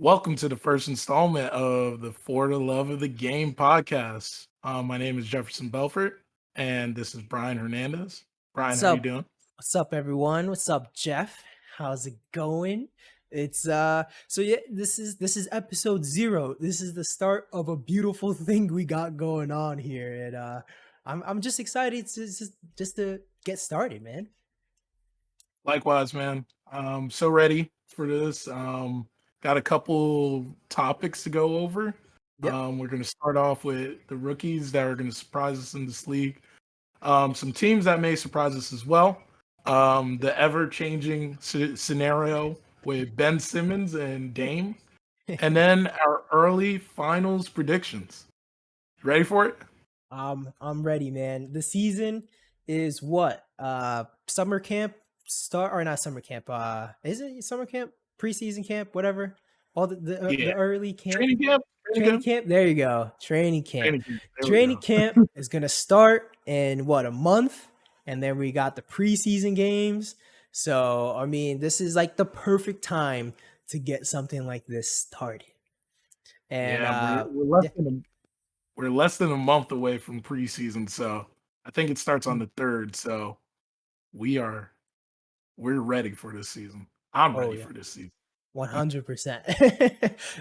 Welcome to the first installment of the For the Love of the Game podcast. My name is Jefferson Belfort, and this is Brian Hernandez. Brian, What's how you up? doing? What's up, everyone? What's up, Jeff? How's it going? This is episode 0. This is the start of a beautiful thing we got going on here, and I'm just excited to get started, man. Likewise, man. So ready for this. Got a couple topics to go over. Yep. We're going to start off with the rookies that are going to surprise us in this league. Some teams that may surprise us as well. The ever-changing scenario with Ben Simmons and Dame. And then our early finals predictions. Ready for it? I'm ready, man. The season is what? Summer camp start or not summer camp? Is it summer camp? Preseason camp? Whatever. All Yeah. the early camp. Training camp. Training camp. There you go. Training camp. Training camp. There we Training go. camp is gonna start in what, a month, and then we got the preseason games. So I mean, this is like the perfect time to get something like this started. And Yeah, we're less than a month away from preseason, so I think it starts on the 3rd. So we are we're ready for this season. I'm oh ready yeah, for this season. 100%.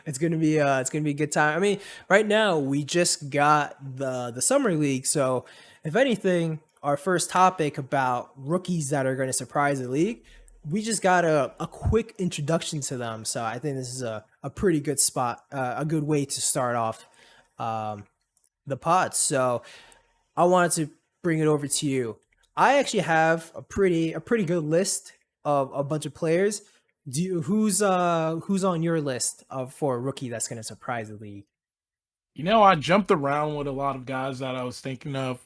It's gonna be a good time. I mean, right now we just got the summer league, so if anything, our first topic about rookies that are going to surprise the league, we just got a quick introduction to them. So I think this is a pretty good spot, a good way to start off um, the pod. So I wanted to bring it over to you. I actually have a pretty good list of a bunch of players. Who's on your list of for a rookie that's going to surprise the league? I jumped around with a lot of guys that I was thinking of.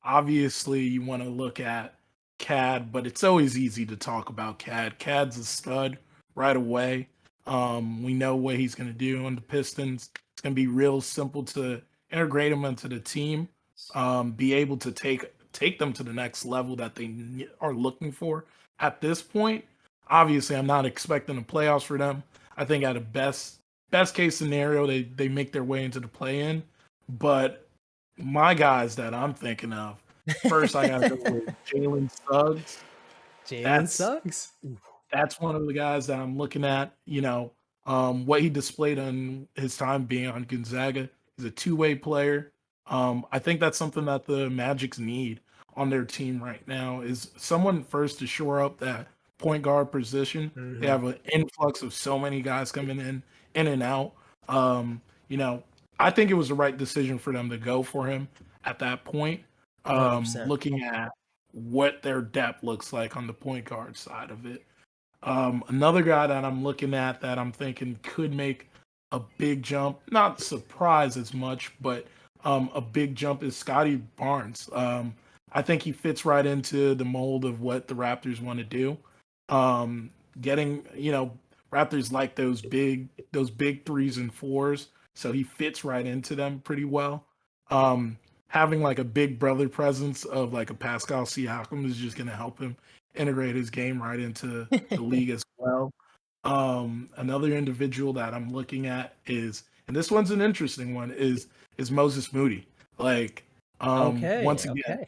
Obviously, you want to look at CAD, but it's always easy to talk about CAD. CAD's a stud right away. We know what he's going to do on the Pistons. It's going to be real simple to integrate him into the team. Be able to take them to the next level that they are looking for. At this point, obviously, I'm not expecting the playoffs for them. I think at a best case scenario, they make their way into the play-in. But my guys that I'm thinking of, first I gotta go with Jalen Suggs. Jalen That's Suggs. that's one of the guys that I'm looking at. What he displayed on his time being on Gonzaga. He's a two-way player. I think that's something that the Magics need on their team right now is someone first to shore up that point guard position. They Mm-hmm. have an influx of so many guys coming in and out. Um, you know, I think it was the right decision for them to go for him at that point. 100%. Looking at what their depth looks like on the point guard side of it. Another guy that I'm looking at that I'm thinking could make a big jump, not surprise as much, but a big jump is Scottie Barnes. I think he fits right into the mold of what the Raptors want to do. Um, getting, Raptors like those big threes and fours, so he fits right into them pretty well. Having like a big brother presence of like a Pascal Siakam is just going to help him integrate his game right into the league as well. Another individual that I'm looking at and this one's an interesting one, is Moses Moody. Like, Okay. once again, Okay.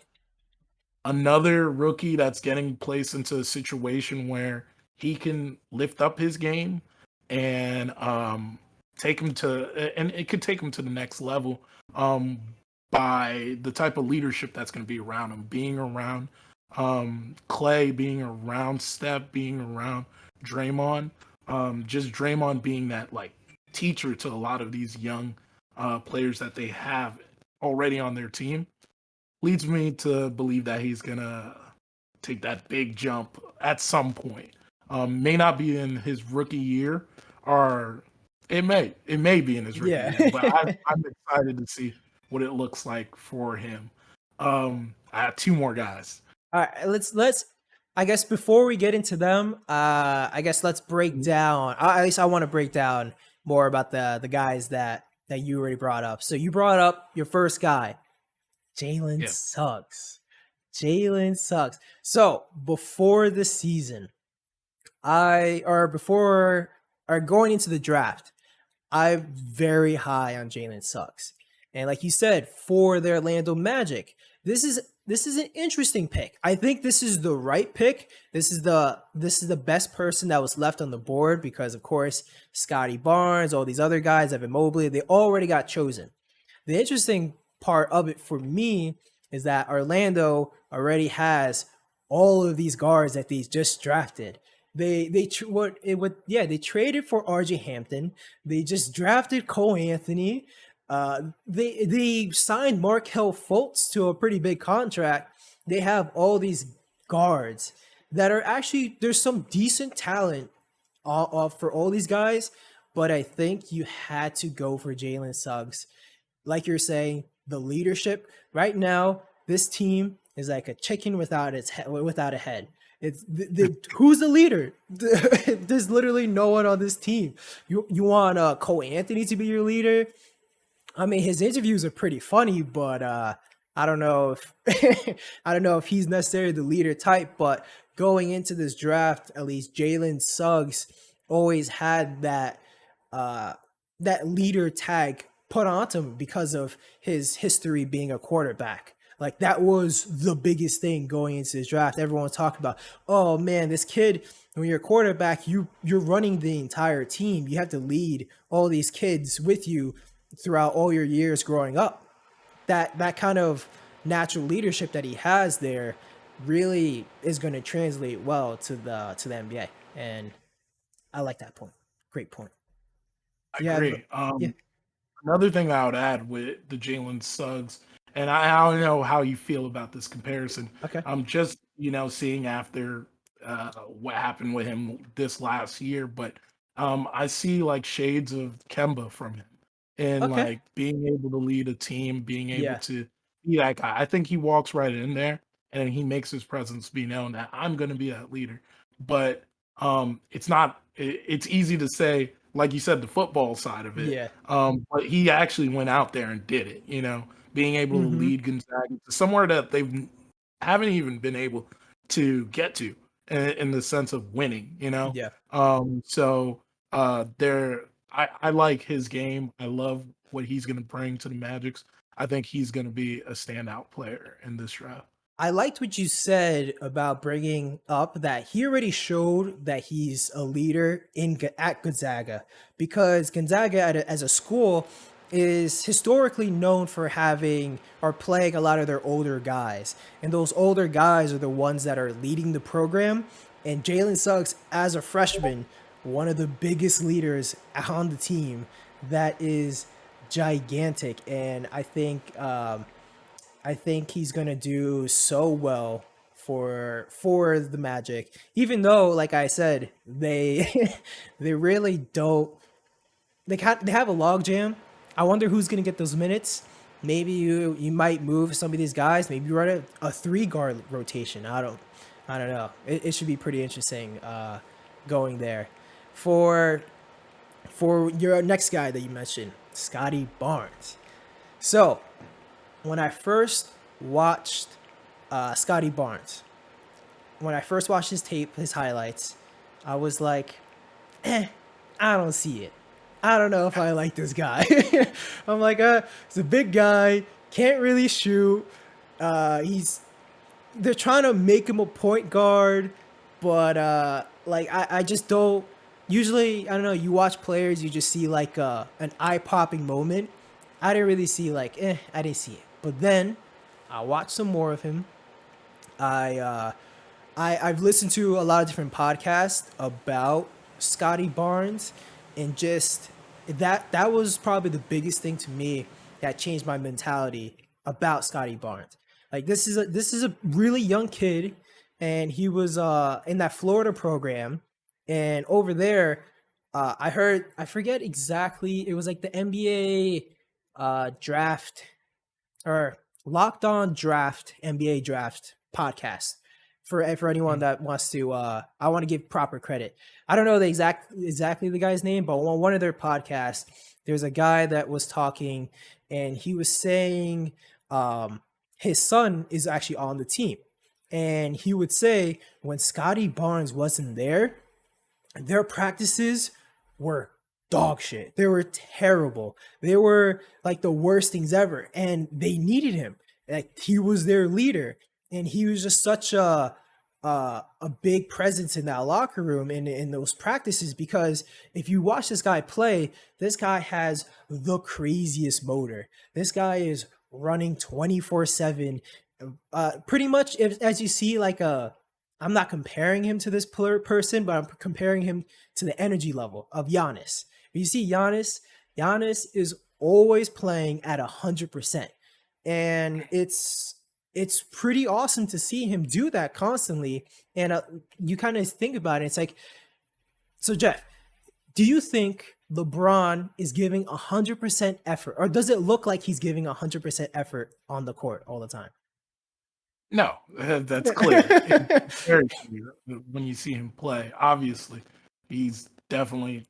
another rookie that's getting placed into a situation where he can lift up his game and and it could take him to the next level um, by the type of leadership that's going to be around him, being around Clay, being around Steph, being around Draymond, just Draymond being that like teacher to a lot of these young players that they have already on their team leads me to believe that he's gonna take that big jump at some point. May not be in his rookie year, or it may be in his rookie Yeah. year, but I'm excited to see what it looks like for him. I have two more guys. All right, let's. I guess before we get into them, I guess let's break down. At least I want to break down more about the guys that you already brought up. So you brought up your first guy, Jalen Yeah, Suggs. Jalen Suggs. So before the season, before are going into the draft, I'm very high on Jalen Suggs. And like you said, for the Orlando Magic, this is an interesting pick. I think this is the right pick. This is the best person that was left on the board because of course, Scottie Barnes, all these other guys, Evan Mobley, they already got chosen. The interesting part of it for me is that Orlando already has all of these guards that they just drafted. They traded for RJ Hampton. They just drafted Cole Anthony. They signed Markelle Fultz to a pretty big contract. They have all these guards that are actually, there's some decent talent for all these guys, but I think you had to go for Jalen Suggs. Like you're saying, the leadership right now, this team is like a chicken without a head. It's who's the leader? There's literally no one on this team. You want Cole Anthony to be your leader? I mean, his interviews are pretty funny, but I don't know if I don't know if he's necessarily the leader type. But going into this draft, at least Jalen Suggs always had that leader tag put onto him because of his history being a quarterback. Like that was the biggest thing going into this draft. Everyone talked about, oh man, this kid, when you're a quarterback, you're running the entire team. You have to lead all these kids with you throughout all your years growing up. That kind of natural leadership that he has there really is going to translate well to the NBA. And I like that point. Great point. I Yeah, agree. yeah. Another thing I would add with the Jalen Suggs, and I don't know how you feel about this comparison. Okay. I'm just seeing after what happened with him this last year, but I see like shades of Kemba from him, and Okay. like being able to lead a team, being able Yeah. to be that guy. I think he walks right in there, and he makes his presence be known that I'm going to be that leader. But it's not. It's easy to say, like you said, the football side of it. Yeah. But he actually went out there and did it, being able to Mm-hmm. lead Gonzaga to somewhere that they haven't even been able to get to in the sense of winning. Yeah. There, I like his game. I love what he's going to bring to the Magics. I think he's going to be a standout player in this draft. I liked what you said about bringing up that he already showed that he's a leader at Gonzaga, because Gonzaga as a school is historically known for having or playing a lot of their older guys, and those older guys are the ones that are leading the program. And Jalen Suggs, as a freshman, one of the biggest leaders on the team, that is gigantic, and I think he's gonna do so well for the Magic. Even though, like I said, they they really don't. They have a logjam. I wonder who's gonna get those minutes. Maybe you might move some of these guys. Maybe you run a 3 guard rotation. I don't know. It should be pretty interesting going there. For for your next guy that you mentioned, Scottie Barnes. So when I first watched Scottie Barnes, when I first watched his tape, his highlights, I was like, I don't see it. I don't know if I like this guy. I'm like, he's a big guy, can't really shoot. They're trying to make him a point guard, but like I just don't. Usually, I don't know. You watch players, you just see like an eye popping moment. I didn't really see like, I didn't see it. But then I watched some more of him. I I've listened to a lot of different podcasts about Scottie Barnes, and just that was probably the biggest thing to me that changed my mentality about Scottie Barnes. Like this is a really young kid, and he was in that Florida program, and over there, I forget exactly, it was like the NBA draft or Locked On Draft NBA Draft podcast for anyone that wants to. I want to give proper credit. I don't know the exactly the guy's name, but on one of their podcasts, there's a guy that was talking, and he was saying his son is actually on the team, and he would say when Scottie Barnes wasn't there, their practices were dog shit. They were terrible. They were like the worst things ever, and they needed him. Like he was their leader, and he was just such a big presence in that locker room and in those practices. Because if you watch this guy play, this guy has the craziest motor. This guy is running 24/7. Pretty much, as you see, like I'm not comparing him to this person, but I'm comparing him to the energy level of Giannis. You see Giannis is always playing at 100%. And it's pretty awesome to see him do that constantly. And you kind of think about it. It's like, so Jeff, do you think LeBron is giving 100% effort, or does it look like he's giving 100% effort on the court all the time? No, that's clear. It's very clear when you see him play. Obviously, he's definitely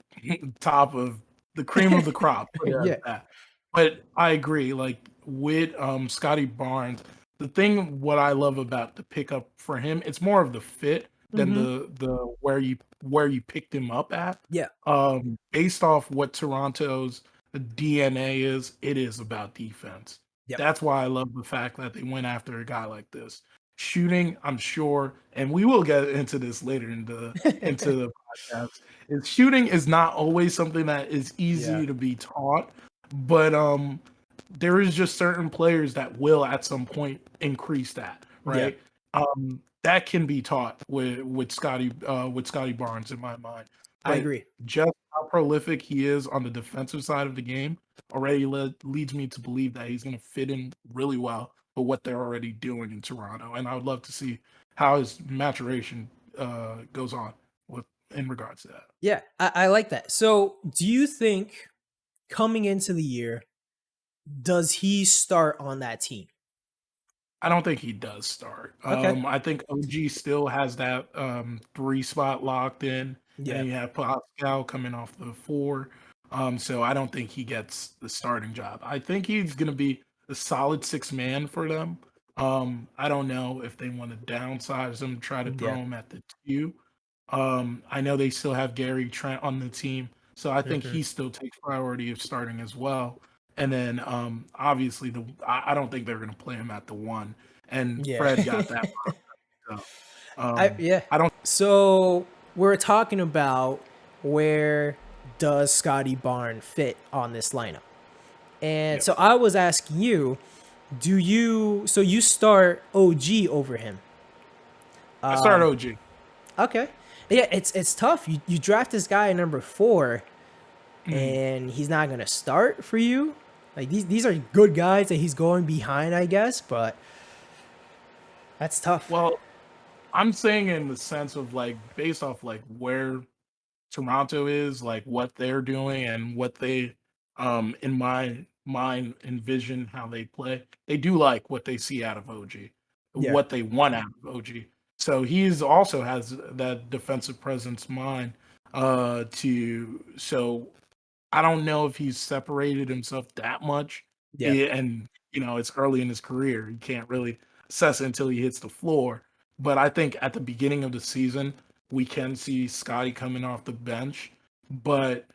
top of the cream of the crop. Put it Yeah. like that. But I agree. Like with Scottie Barnes, the thing what I love about the pickup for him, it's more of the fit than the where you picked him up at. Yeah. Based off what Toronto's DNA is, it is about defense. Yep. That's why I love the fact that they went after a guy like this. Shooting, I'm sure, and we will get into this later into the podcast. Shooting is not always something that is easy to be taught, but there is just certain players that will at some point increase that, right? That can be taught with Scottie Barnes in my mind. I agree. Just how prolific he is on the defensive side of the game already leads me to believe that he's going to fit in really well with what they're already doing in Toronto. And I would love to see how his maturation goes on in regards to that. Yeah, I like that. So do you think coming into the year, does he start on that team? I don't think he does start. Okay. I think OG still has that 3 spot locked in. Yeah. And you have Pascal coming off the 4. So I don't think he gets the starting job. I think he's going to be a solid 6-man for them. I don't know if they want to downsize him, try to throw him at the 2. I know they still have Gary Trent on the team, so I think he still takes priority of starting as well. And then obviously I don't think they're going to play him at the 1. And Fred got that. So, I don't. So we're talking about where does Scottie Barnes fit on this lineup? And so I was asking you, so you start OG over him? I start OG. Okay. Yeah, it's tough. You draft this guy at number 4 and he's not gonna start for you. Like these are good guys that he's going behind, I guess, but that's tough. Well, I'm saying in the sense of like based off like where Toronto is, like what they're doing and what they in my mind envision how they play. They do like what they see out of OG, what they want out of OG. So he's also has that defensive presence mind so I don't know if he's separated himself that much. And it's early in his career. You can't really assess it until he hits the floor. But I think at the beginning of the season, we can see Scottie coming off the bench, but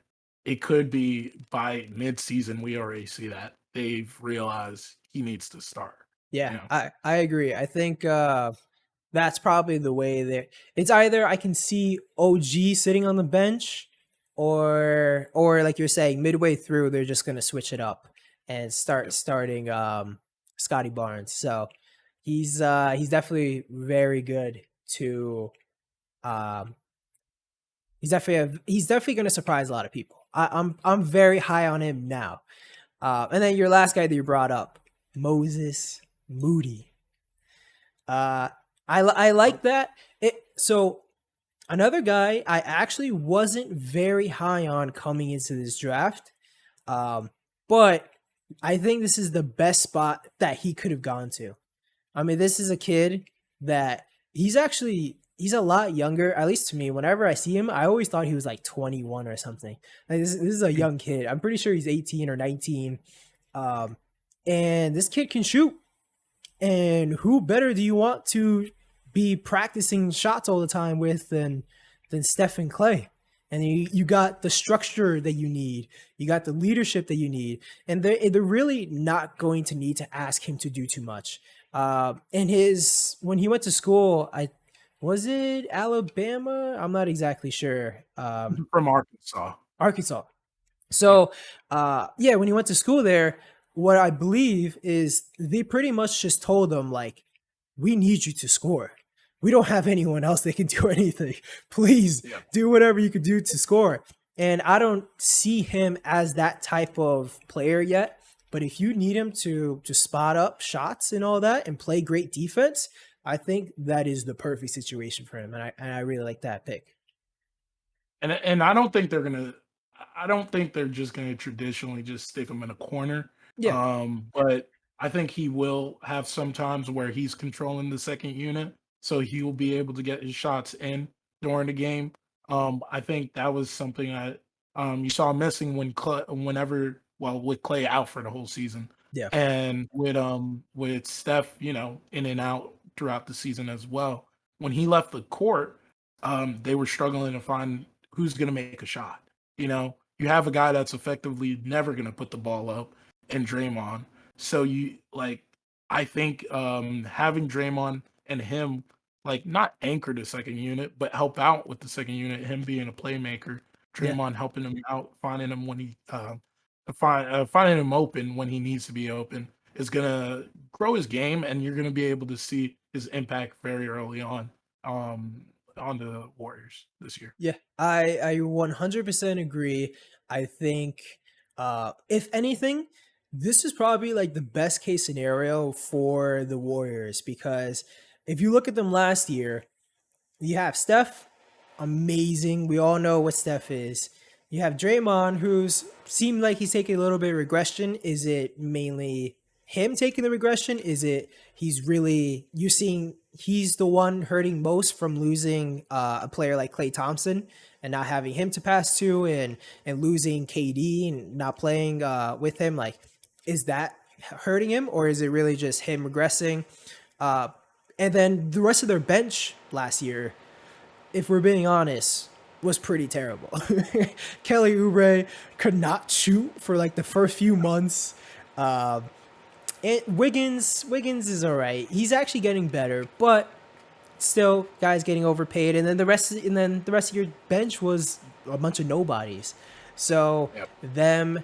it could be by mid-season we already see that they've realized he needs to start. I agree. I think that's probably the way that it's either I can see OG sitting on the bench or like you're saying, midway through they're just gonna switch it up and starting Scottie Barnes. So he's definitely very good to he's definitely gonna surprise a lot of people. I'm very high on him now. And then your last guy that you brought up, Moses Moody. I like that. So another guy I actually wasn't very high on coming into this draft, but I think this is the best spot that he could have gone to. I mean, this is a kid that he's a lot younger, at least to me. Whenever I see him, I always thought he was like 21 or something. Like this is a young kid. I'm pretty sure he's 18 or 19. And this kid can shoot. And who better do you want to be practicing shots all the time with than Stephen Clay? and you got the structure that you need, you got the leadership that you need, and they're really not going to need to ask him to do too much. When he went to school, was it Alabama? I'm not exactly sure. From Arkansas. Arkansas. Yeah. So, yeah, when he went to school there, what I believe is they pretty much just told him, like, we need you to score. We don't have anyone else that can do anything. Please Yeah. do whatever you could do to score. And I don't see him as that type of player yet. But if you need him to spot up shots and all that and play great defense, I think that is the perfect situation for him. And I really like that pick. And I don't think they're gonna. I don't think they're just gonna traditionally just stick him in a corner. Yeah. But I think he will have some times where he's controlling the second unit, so he will be able to get his shots in during the game. I think that was something that you saw missing with Clay out for the whole season, Yeah. and with Steph, in and out throughout the season as well. When he left the court, they were struggling to find who's going to make a shot. You have a guy that's effectively never going to put the ball up and Draymond. So I think having Draymond and him not anchor the second unit, but help out with the second unit, him being a playmaker, Yeah. Draymond helping him out, finding him when finding him open when he needs to be open is gonna grow his game, and you're gonna be able to see his impact very early on the Warriors this year. Yeah, I 100% agree. I think if anything, this is probably like the best case scenario for the Warriors because if you look at them last year, you have Steph, amazing. We all know what Steph is. You have Draymond, who's seemed like he's taking a little bit of regression. Is it mainly him taking the regression? Is it you seeing he's the one hurting most from losing a player like Klay Thompson and not having him to pass to, and losing KD and not playing with him? Like, is that hurting him, or is it really just him regressing? And then the rest of their bench last year, if we're being honest, was pretty terrible. Kelly Oubre could not shoot for like the first few months. And Wiggins is all right. He's actually getting better, but still, guys getting overpaid. And then the rest of your bench was a bunch of nobodies. So Yep. them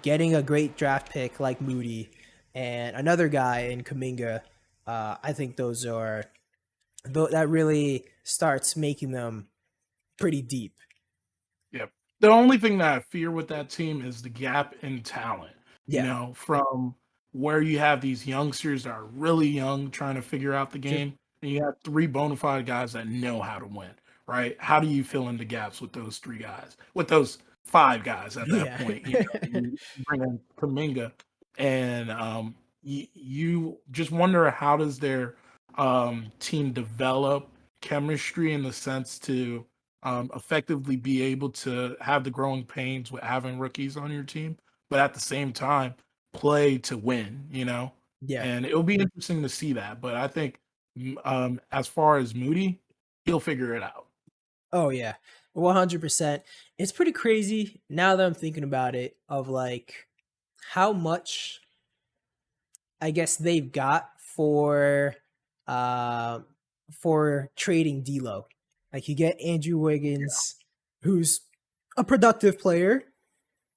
getting a great draft pick like Moody and another guy in Kuminga, I think that really starts making them pretty deep. Yep. The only thing that I fear with that team is the gap in talent. Yeah. From where you have these youngsters that are really young trying to figure out the Sure. game, and you have three bona fide guys that know how to win, right? How do you fill in the gaps with those three guys, with those five guys at that Yeah. point? You bring in Kuminga, and you just wonder how does their team develop chemistry in the sense to effectively be able to have the growing pains with having rookies on your team, but at the same time play to win. Yeah. And it'll be interesting to see that. But I think as far as Moody, he'll figure it out. Oh yeah. 100%. It's pretty crazy now that I'm thinking about it of like how much I guess they've got uh for trading D'Lo. Like you get Andrew Wiggins, who's a productive player,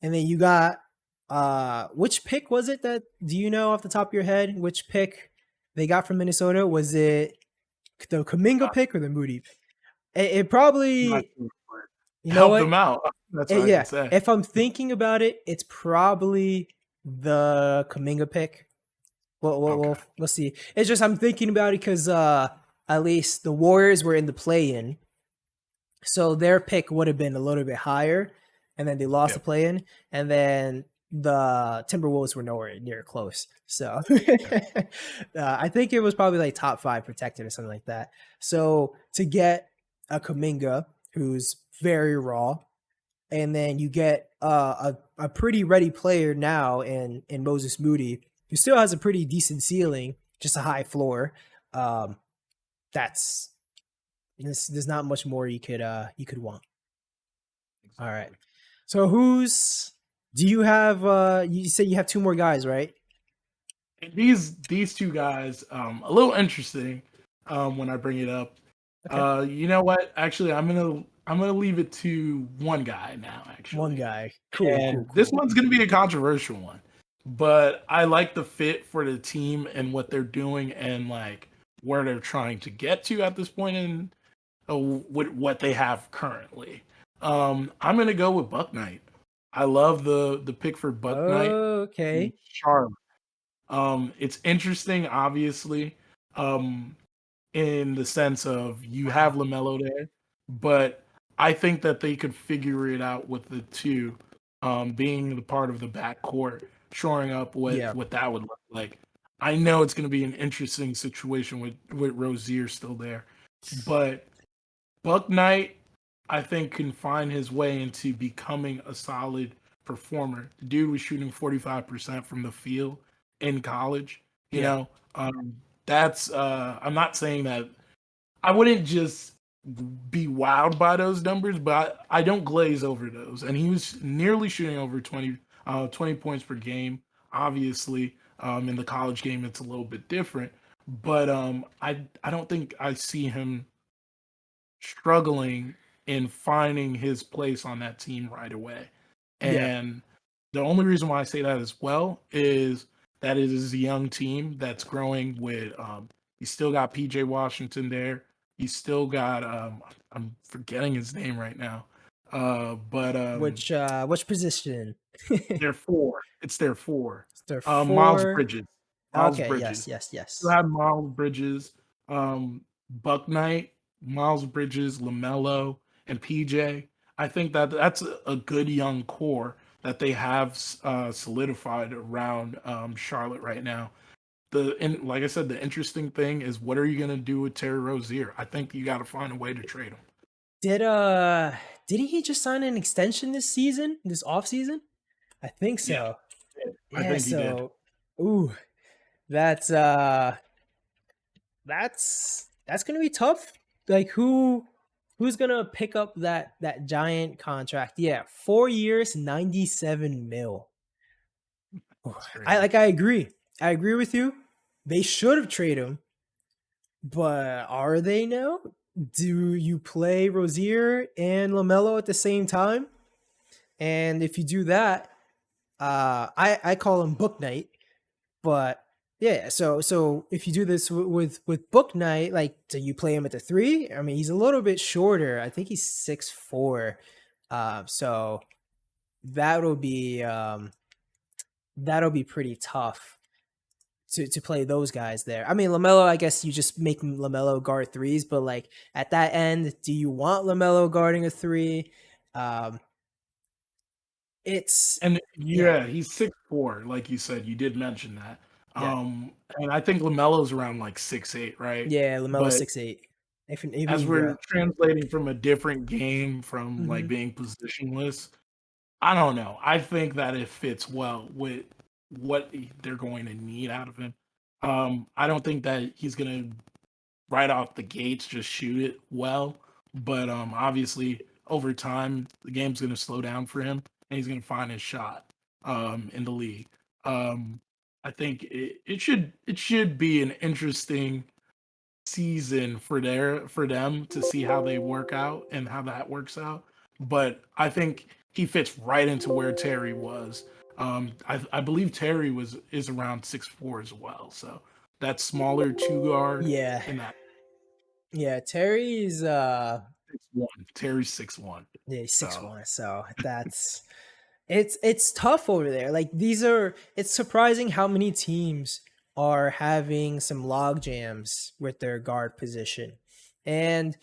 and then you got which pick was it that do you know off the top of your head which pick they got from Minnesota? Was it the Kuminga Not, pick or the Moody pick? It not probably, sure, but you know help what? them out. That's what I can Yeah, say. if I'm thinking about it, it's probably the Kuminga pick. Okay. We'll see. It's just I'm thinking about it because at least the Warriors were in the play-in, so their pick would have been a little bit higher, and then they lost the Yep. play-in, and then the Timberwolves were nowhere near close. So I think it was probably like top 5 protected or something like that. So to get a Kuminga who's very raw, and then you get a pretty ready player now in Moses Moody, who still has a pretty decent ceiling, just a high floor. That's there's not much more you could want. All right. So do you have you said you have two more guys, right? And these two guys, a little interesting when I bring it up. Okay. You know what? Actually, I'm gonna leave it to one guy now. One Actually, guy. Cool, and cool, this cool. one's gonna be a controversial one, but I like the fit for the team and what they're doing and like where they're trying to get to at this point in with what they have currently. I'm gonna go with Bouknight. I love the pick for Bouknight in Okay. Charlotte. It's interesting, obviously, um, in the sense of you have Wow. LaMelo there, but I think that they could figure it out with the two, being the part of the backcourt, shoring up Yeah. what that would look like. I know it's going to be an interesting situation with Rozier still there, but Buck Knight, I think, can find his way into becoming a solid performer. The dude was shooting 45% from the field in college. You Yeah. know, that's I'm not saying that I wouldn't just be wowed by those numbers, but I don't glaze over those. And he was nearly shooting over 20 points per game. Obviously, in the college game, it's a little bit different, but I don't think I see him struggling in finding his place on that team right away. Yeah. And the only reason why I say that as well is that it is a young team that's growing with you still got PJ Washington there. You still got I'm forgetting his name right now. But Which position? they're four. It's their four. There Miles four. Bridges. Miles Okay, Bridges. yes, yes, You yes. have Miles Bridges, Buck Knight, Miles Bridges, Lamelo, and PJ. I think that that's a good young core that they have solidified around Charlotte right now. And like I said, the interesting thing is what are you going to do with Terry Rozier? I think you got to find a way to trade him. Did uh didn't he just sign an extension this season? This off season? I think Yeah, so. I Yeah, think he did. so ooh, that's uh that's gonna be tough. Like who's gonna pick up that giant contract? Yeah, 4 years, 97 mil. Ooh, It's I crazy. like I agree. I agree with you. They should have traded him, but are they now? Do you play Rozier and LaMelo at the same time? And if you do that, I call him Book Night, but yeah. So if you do this with Book Night, like, do you play him at the three? I mean, he's a little bit shorter. I think he's 6'4". So that'll be that'll be pretty tough to play those guys there. I mean, LaMelo, I guess you just make LaMelo guard threes, but like at that end, do you want LaMelo guarding a three? Um, it's And yeah, yeah, he's 6'4", like you said. You did mention that. yeah, And I think Lamelo's around like 6'8", right? yeah. LaMelo But 6'8". Even as yeah. we're translating from a different game from like Hmm. being positionless, I don't know. I think that it fits well with what they're going to need out of him. I don't think that he's gonna right off the gates just shoot it well, but obviously over time the game's gonna slow down for him and he's gonna find his shot in the league. Um, I think it should be an interesting season for them to see how they work out and how that works out. But I think he fits right into where Terry was. I believe Terry is around 6'4" as well. So that smaller two guard Yeah. in that Yeah, Terry's 6'1". Terry's 6'1". yeah, he's So 6'1", so that's it's tough over there. Like it's surprising how many teams are having some log jams with their guard position. And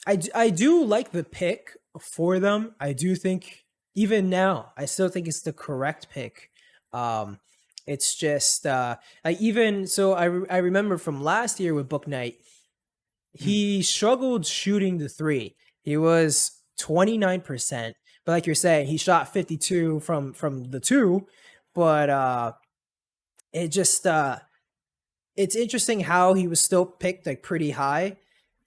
I do like the pick for them. I do think even now, I still think it's the correct pick. Um it's just like even so I remember from last year with Book Night, mm, he struggled shooting the three. He was 29%, but like you're saying, he shot 52 from the two, but it just it's interesting how he was still picked like pretty high,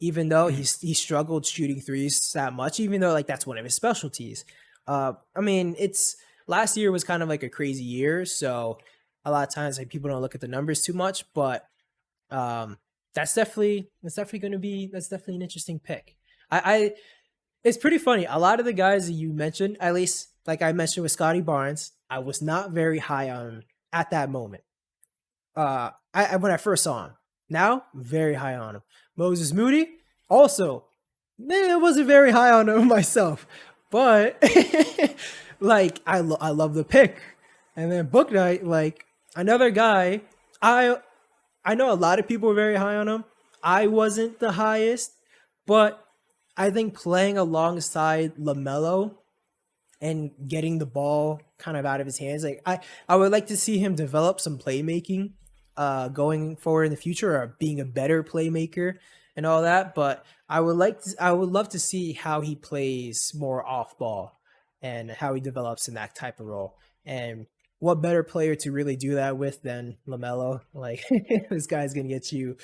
even though he struggled shooting threes that much, even though like that's one of his specialties. I mean, it's last year was kind of like a crazy year, so a lot of times like people don't look at the numbers too much, but that's definitely that's definitely an interesting pick. I it's pretty funny. A lot of the guys that you mentioned, at least like I mentioned with Scottie Barnes, I was not very high on him at that moment. I when I first saw him. Now, very high on him. Moses Moody, also, I wasn't very high on him myself, but like I love the pick. And then Bouknight, like another guy, I know a lot of people were very high on him. I wasn't the highest, but I think playing alongside LaMelo and getting the ball kind of out of his hands, like I would like to see him develop some playmaking going forward in the future, or being a better playmaker and all that. But I would love to see how he plays more off ball and how he develops in that type of role. And what better player to really do that with than LaMelo? Like this guy's gonna get you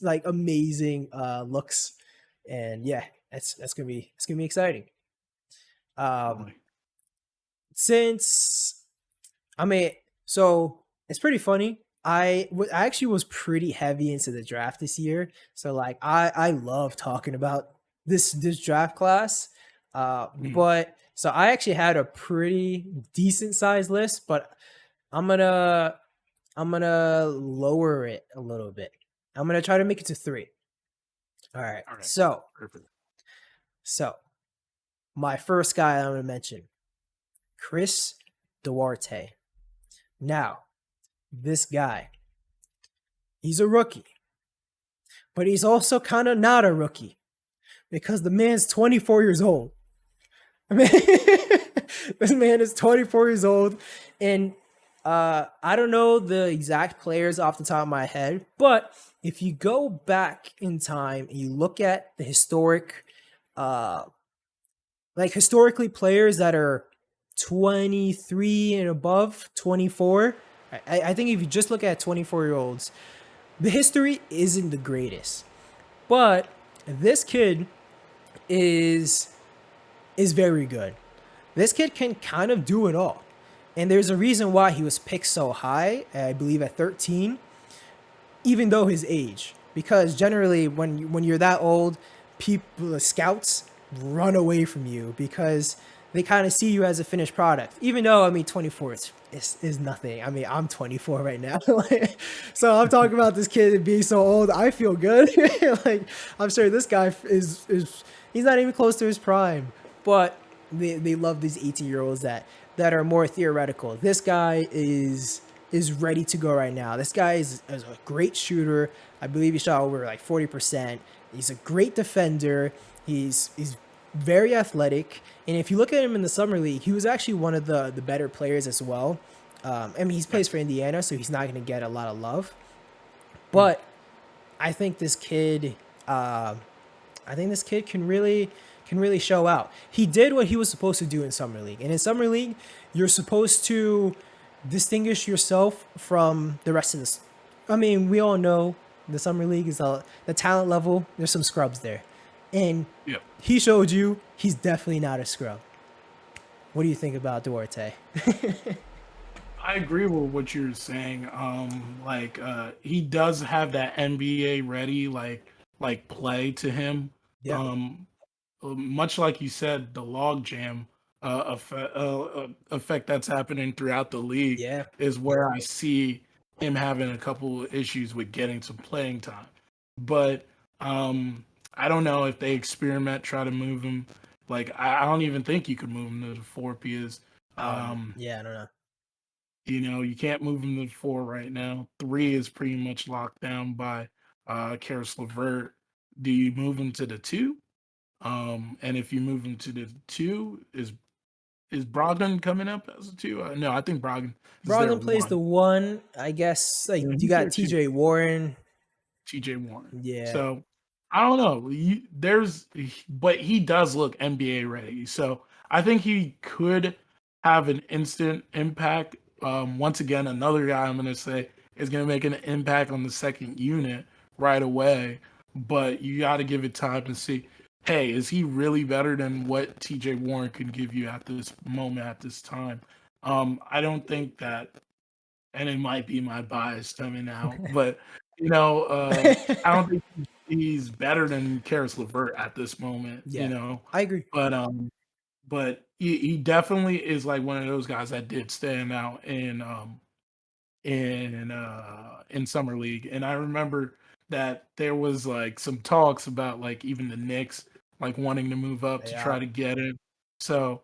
like amazing looks, and yeah, it's gonna be exciting. Since I mean, so it's pretty funny. I actually was pretty heavy into the draft this year, so like I love talking about this draft class. But so I actually had a pretty decent sized list, but I'm gonna lower it a little bit. I'm gonna try to make it to 3. All right. So Perfect. so my first guy I'm gonna mention, Chris Duarte. Now, this guy, he's a rookie, but he's also kind of not a rookie because the man's 24 years old. I mean, this man is 24 years old, and I don't know the exact players off the top of my head, but if you go back in time and you look at the historically players that are 23 and above, 24, I think if you just look at 24-year-olds, the history isn't the greatest. But this kid is very good. This kid can kind of do it all. And there's a reason why he was picked so high, I believe at 13, even though his age. Because generally when you're that old, the scouts run away from you because they kind of see you as a finished product. Even though, I mean, 24 is nothing. I mean, I'm 24 right now. So I'm talking about this kid being so old. I feel good. Like, I'm sure this guy is he's not even close to his prime. But they love these 18-year-olds that are more theoretical. This guy is ready to go right now. This guy is a great shooter. I believe he shot over like 40%. He's a great defender. He's very athletic. And if you look at him in the summer league, he was actually one of the better players as well. I mean, he plays for Indiana, so he's not going to get a lot of love. But I think this kid can really show out. He did what he was supposed to do in summer league. And in summer league, you're supposed to distinguish yourself from the rest of this. I mean, we all know the summer league is the talent level. There's some scrubs there. And he showed you he's definitely not a scrub. What do you think about Duarte? I agree with what you're saying. He does have that NBA ready like play to him. Yeah. Much like you said, the log jam effect that's happening throughout the league Yeah. is where I see him having a couple of issues with getting some playing time. But I don't know if they experiment, try to move him. Like I don't even think you could move him to the 4 because I don't know. you can't move him to the 4 right now. 3 is pretty much locked down by Karis LeVert. Do you move him to the 2? And if you move him to the 2, is Brogdon coming up as a 2? No, I think Brogdon Plays the 1, I guess. Like you got TJ Warren. TJ Warren. Yeah. So I don't know. But he does look NBA ready. So I think he could have an instant impact. Once again, another guy I'm going to say is going to make an impact on the second unit right away. but you got to give it time to see. Hey, is he really better than what TJ Warren could give you at this moment, at this time? I don't think that, and it might be my bias coming out, but I don't think he's better than Karis LeVert at this moment. Yeah, I agree. But he definitely is like one of those guys that did stand out in summer league. And I remember that there was like some talks about like even the Knicks like wanting to move up to Yeah. try to get him. So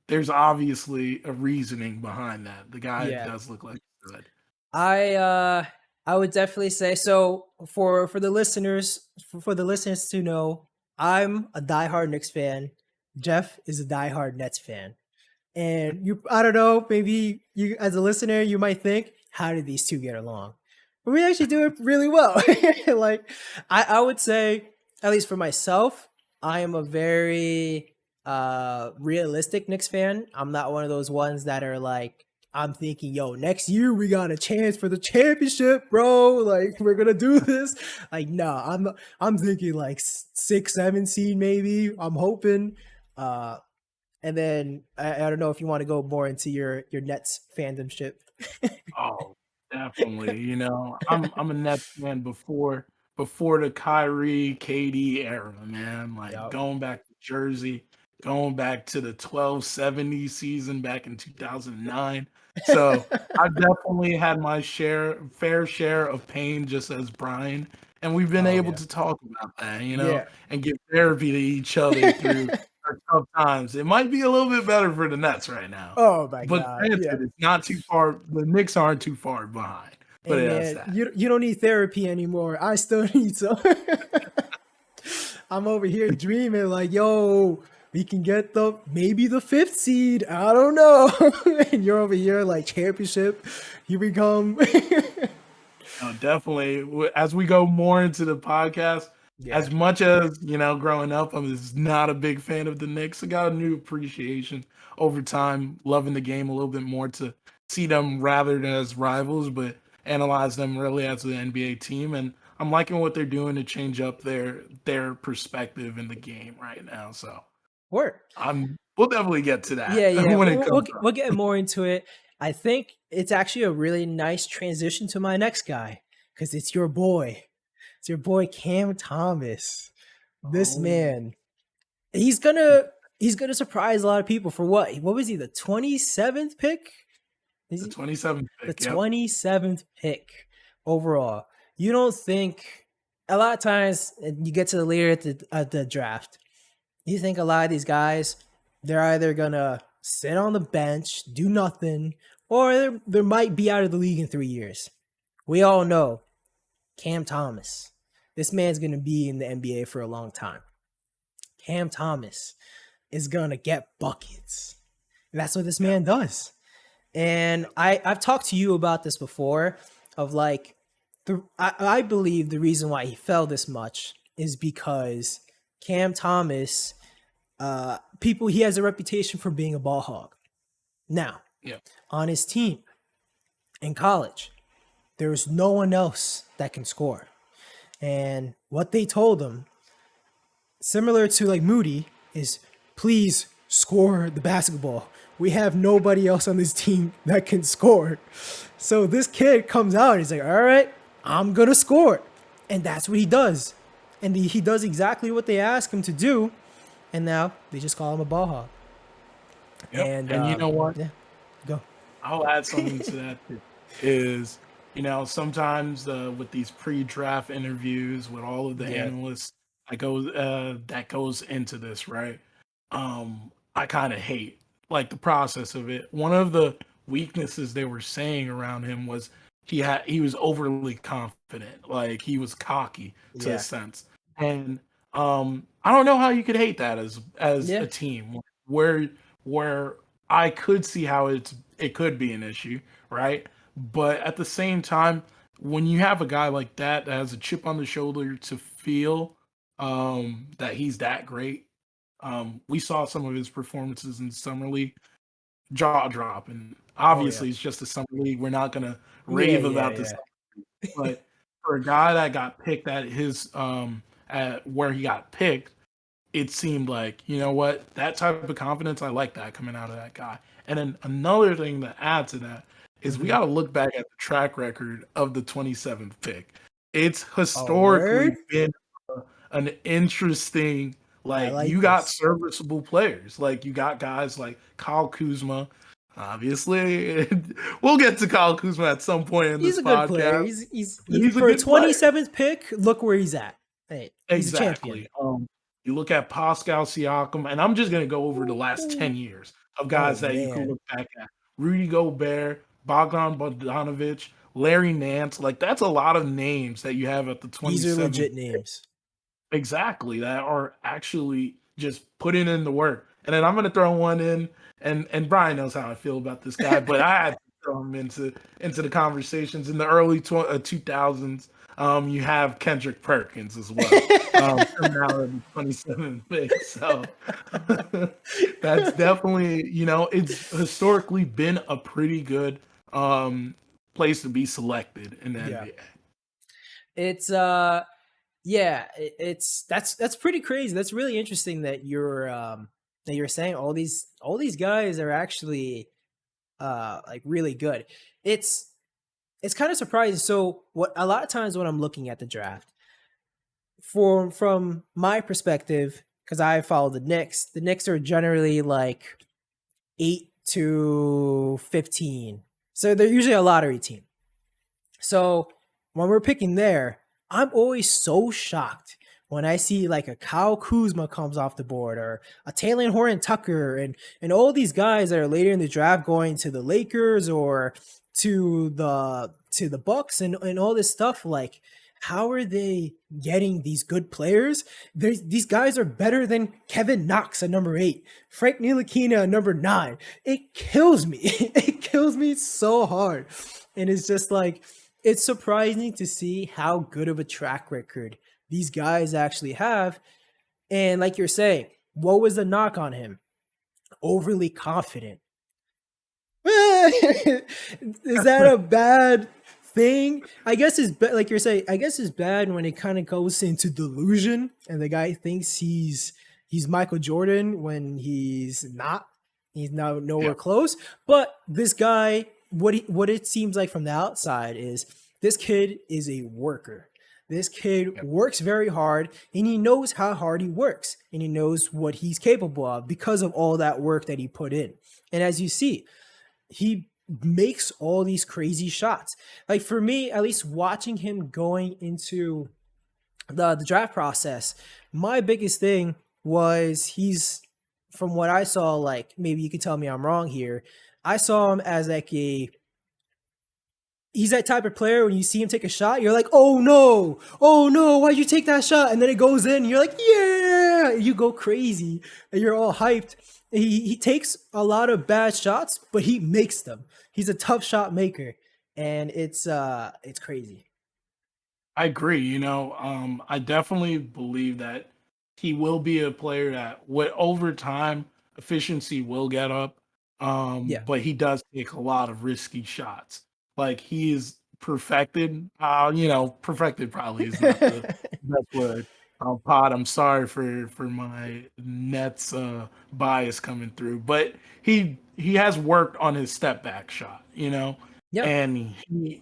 there's obviously a reasoning behind that. The guy Yeah. does look like good. I would definitely say so. For the listeners, for the listeners to know, I'm a diehard Knicks fan. Jeff is a diehard Nets fan. And I don't know, maybe you as a listener, you might think, how did these two get along? But we actually do it really well. Like I would say, at least for myself, I am a very realistic Knicks fan. I'm not one of those ones that are like, I'm thinking, yo, next year we got a chance for the championship, bro. Like we're gonna do this. Like, no, I'm thinking like 6-7 seed maybe. I'm hoping. And then I don't know if you want to go more into your Nets fandom ship. Oh, definitely. I'm a Nets fan before the Kyrie KD era, man. Like Yep. going back to Jersey, going back to the 1270 season back in 2009. So I definitely had my fair share of pain, just as Brian, and we've been Oh able yeah. to talk about that, Yeah. and give therapy to each other through our tough times. It might be a little bit better for the Nets right now. Oh my But god. granted, Yeah. it's not too far. The Knicks aren't too far behind. But Hey that's man, that. you don't need therapy anymore. I still need some. I'm over here dreaming like, yo, we can get maybe the 5th seed. I don't know. And you're over here like championship. Here we come. No, definitely. As we go more into the podcast, Yeah. as much as growing up, I was not a big fan of the Knicks. I got a new appreciation over time, loving the game a little bit more to see them rather than as rivals, but analyze them really as an NBA team. And I'm liking what they're doing to change up their perspective in the game right now. So Work. we'll definitely get to that Yeah. when it We'll comes up. we'll get more into it. I think it's actually a really nice transition to my next guy because it's your boy. It's your boy Cam Thomas. This Oh, man, he's gonna surprise a lot of people for what? What was he? The 27th pick? Is the he 27th the pick. Yep. 27th pick overall? You don't think a lot of times you get to the later at the draft, you think a lot of these guys, they're either gonna sit on the bench, do nothing, or they might be out of the league in 3 years. We all know Cam Thomas. This man's gonna be in the NBA for a long time. Cam Thomas is gonna get buckets. And that's what this man does. And I've talked to you about this before of like I believe the reason why he fell this much is because Cam Thomas he has a reputation for being a ball hog. Now, Yeah. on his team in college, there's no one else that can score. And what they told him, similar to like Moody, is please score the basketball. We have nobody else on this team that can score. So this kid comes out and he's like, all right, I'm going to score. And that's what he does. And he does exactly what they ask him to do. And now they just call him a ball hog. Yep. And you know what? Yeah, go. I'll add something to that too. Is sometimes with these pre-draft interviews with all of the Yeah. analysts that goes into this, right? I kind of hate like the process of it. One of the weaknesses they were saying around him was he was overly confident, like he was cocky to a Yeah. sense. And I don't know how you could hate that as Yeah. a team where I could see how it could be an issue, right? But at the same time, when you have a guy like that has a chip on the shoulder to feel that he's that great, we saw some of his performances in summer league, jaw dropping. Oh yeah. Obviously, it's just a summer league. We're not gonna Yeah, rave yeah, about this, yeah. but for a guy that got picked at his at where he got picked, it seemed like, you know what, that type of confidence, I like that coming out of that guy. And then another thing to add to that is we Mm-hmm. got to look back at the track record of the 27th pick. It's Oh, word. historically been an interesting, I like, like you got this. serviceable players. Like, you got guys like Kyle Kuzma. Obviously, we'll get to Kyle Kuzma at some point in He's this a good player. podcast. He's He's a for a good player. 27th pick. Look where he's at. Hey, he's a champion. Exactly. You look at Pascal Siakam, and I'm just going to go over the last Ooh. 10 years of Oh guys that you can man, look back at. Rudy Gobert, Bogdan Bogdanovic, Larry Nance. Like, that's a lot of names that you have at the these are 27th. legit names. Exactly. That are actually just putting in the work. And then I'm going to throw one in, and Brian knows how I feel about this guy, but I had to throw him into the conversations in the early 2000s. You have Kendrick Perkins as well, coming out of the 27th pick. So that's definitely, it's historically been a pretty good place to be selected in the Yeah, NBA. it's yeah, that's pretty crazy. That's really interesting that you're saying all these guys are actually like really good. It's it's kind of surprising. So what a lot of times when I'm looking at the draft, from my perspective, because I follow the Knicks are generally like 8 to 15. So they're usually a lottery team. So when we're picking there, I'm always so shocked when I see like a Kyle Kuzma comes off the board or a Taylor Horton Tucker and all these guys that are later in the draft going to the Lakers or to the Bucks and all this stuff. Like, how are they getting these good players? These guys are better than Kevin Knox at number 8, Frank Ntilikina at number 9. It kills me. It kills me so hard. And it's just like, it's surprising to see how good of a track record these guys actually have. And like you're saying, what was the knock on him? Overly confident. Is that a bad thing? I guess like you're saying. I guess it's bad when it kind of goes into delusion, and the guy thinks he's Michael Jordan when he's not. He's now Yeah. nowhere close. But this guy, what it seems like from the outside is this kid is a worker. This kid Yeah. works very hard, and he knows how hard he works, and he knows what he's capable of because of all that work that he put in. And as you see, he makes all these crazy shots. Like for me, at least watching him going into the draft process, my biggest thing was he's from what I saw, like maybe you can tell me I'm wrong here. I saw him as like he's that type of player when you see him take a shot, you're like, oh no, why'd you take that shot? And then it goes in, and you're like, yeah, you go crazy, and you're all hyped. He takes a lot of bad shots, but he makes them. He's a tough shot maker, and it's crazy. I agree. I definitely believe that he will be a player that, over time, efficiency will get up. Yeah. But he does take a lot of risky shots. Like, he is perfected. Perfected probably is not the best word. Pod, I'm sorry for my Nets bias coming through, but he has worked on his step back shot. Yep. And he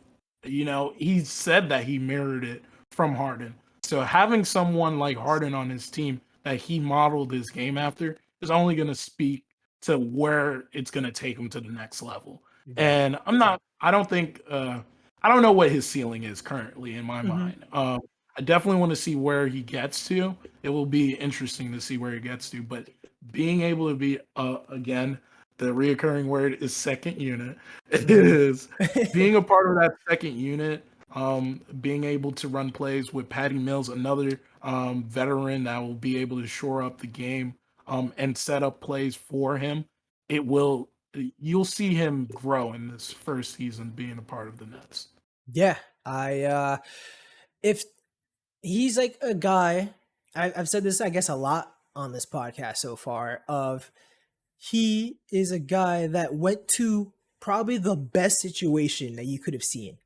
said that he mirrored it from Harden. So having someone like Harden on his team that he modeled his game after is only going to speak to where it's going to take him to the next level. Yeah. And I don't know what his ceiling is currently in my Mm-hmm. mind. I definitely want to see where he gets to. It will be interesting to see where he gets to, but being able to be, again, the reoccurring word is second unit. It is being a part of that second unit, being able to run plays with Patty Mills, another veteran that will be able to shore up the game and set up plays for him. You'll see him grow in this first season being a part of the Nets. Yeah. If he's like a guy, I've said this, I guess, a lot on this podcast so far, of he is a guy that went to probably the best situation that you could have seen.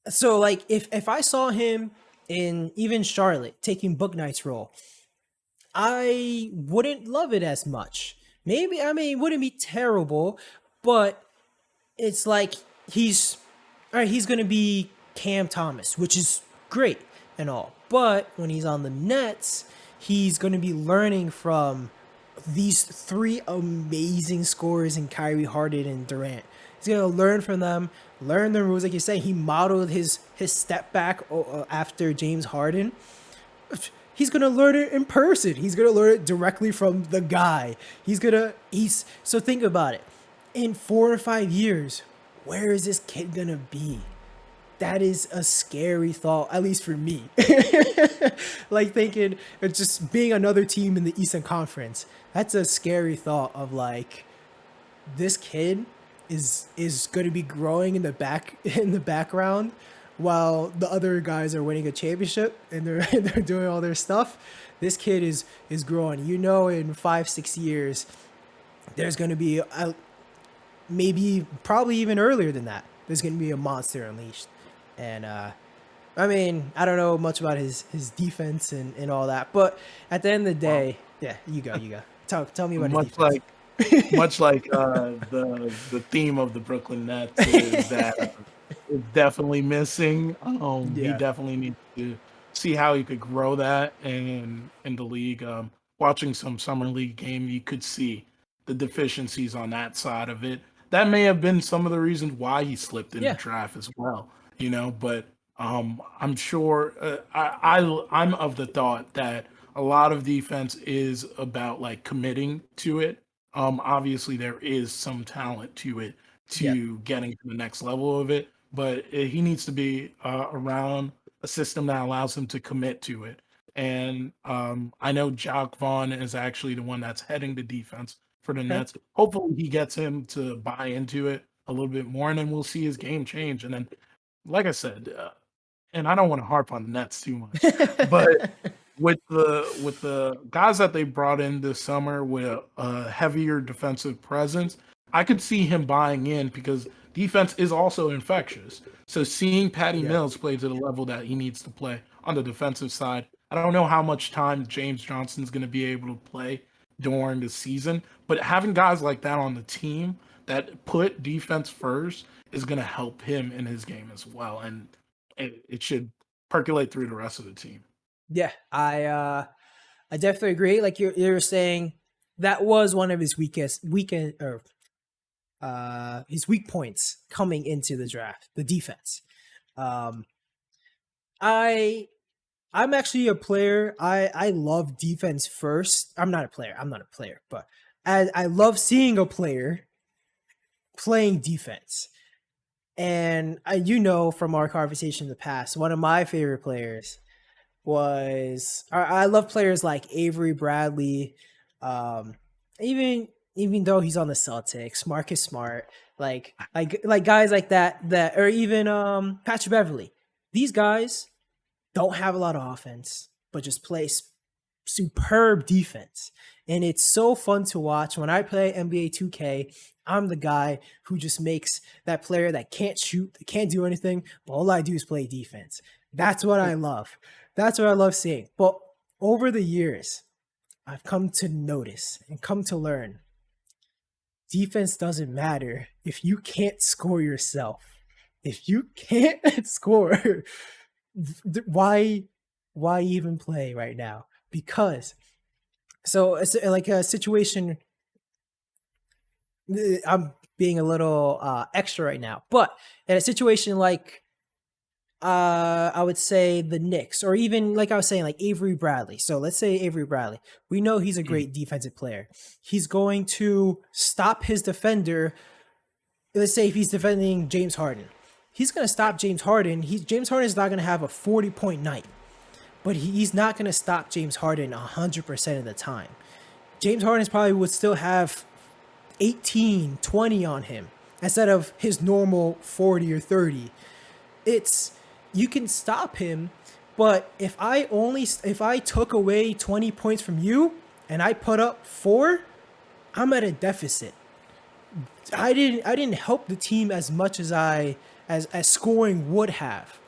So like if I saw him in even Charlotte taking Bouknight's role, I wouldn't love it as much. Maybe, I mean, it wouldn't be terrible, but it's like he's all right, he's gonna be Cam Thomas, which is great and all. But when he's on the Nets, he's gonna be learning from these three amazing scorers in Kyrie, Harden, and Durant. He's gonna learn from them, learn the rules. Like you say, he modeled his step back after James Harden. He's gonna learn it in person. He's gonna learn it directly from the guy. He's so think about it. In 4 or 5 years, where is this kid gonna be? That is a scary thought, at least for me. Like thinking of just being another team in the Eastern Conference. That's a scary thought of like this kid is going to be growing in the background while the other guys are winning a championship and they're doing all their stuff. This kid is growing. You know, in 5-6 years, there's going to be maybe probably even earlier than that. There's going to be a monster unleashed, and I mean, I don't know much about his defense and all that, but at the end of the day, yeah, you go. Tell me about his defense. Much like the theme of the Brooklyn Nets is that is definitely missing. He Yeah. definitely needs to see how he could grow that in the league. Watching some summer league game, you could see the deficiencies on that side of it. That may have been some of the reasons why he slipped in the Yeah. draft as well. But I'm sure I'm of the thought that a lot of defense is about like committing to it. Obviously there is some talent to it Yeah. to getting to the next level of it, but he needs to be around a system that allows him to commit to it. And I know Jock Vaughn is actually the one that's heading the defense for the Okay. Nets. Hopefully he gets him to buy into it a little bit more, and then we'll see his game change. And then, like I said, and I don't want to harp on the Nets too much, but with the guys that they brought in this summer with a heavier defensive presence, I could see him buying in because defense is also infectious. So seeing Patty Yeah. Mills play to the level that he needs to play on the defensive side, I don't know how much time James Johnson's going to be able to play during the season, but having guys like that on the team that put defense first is going to help him in his game as well, and it should percolate through the rest of the team. Yeah. I definitely agree. Like you're saying, that was one of his his weak points coming into the draft, the defense. Um, I'm actually a player. I love defense first. I'm not a player, but I love seeing a player playing defense. And from our conversation in the past, one of my favorite players was I love players like Avery Bradley, um, even though he's on the Celtics, Marcus Smart, like guys like that, or even Patrick Beverly. These guys don't have a lot of offense, but just play superb defense. And it's so fun to watch. When I play NBA 2K, I'm the guy who just makes that player that can't shoot, that can't do anything, but all I do is play defense. That's what I love. That's what I love seeing. But over the years, I've come to notice and come to learn defense doesn't matter if you can't score yourself. If you can't score, why even play right now? Because so it's like a situation. I'm being a little extra right now, but in a situation like I would say the Knicks, or even like I was saying, like Avery Bradley. So let's say Avery Bradley. We know he's a great defensive player. He's going to stop his defender. Let's say if he's defending James Harden, he's going to stop James Harden. James Harden is not going to have a 40-point night, but he's not going to stop James Harden 100% of the time. James Harden probably would still have 18, 20 on him instead of his normal 40 or 30. You can stop him, but if I took away 20 points from you and I put up 4, I'm at a deficit. I didn't help the team as much as I as scoring would have.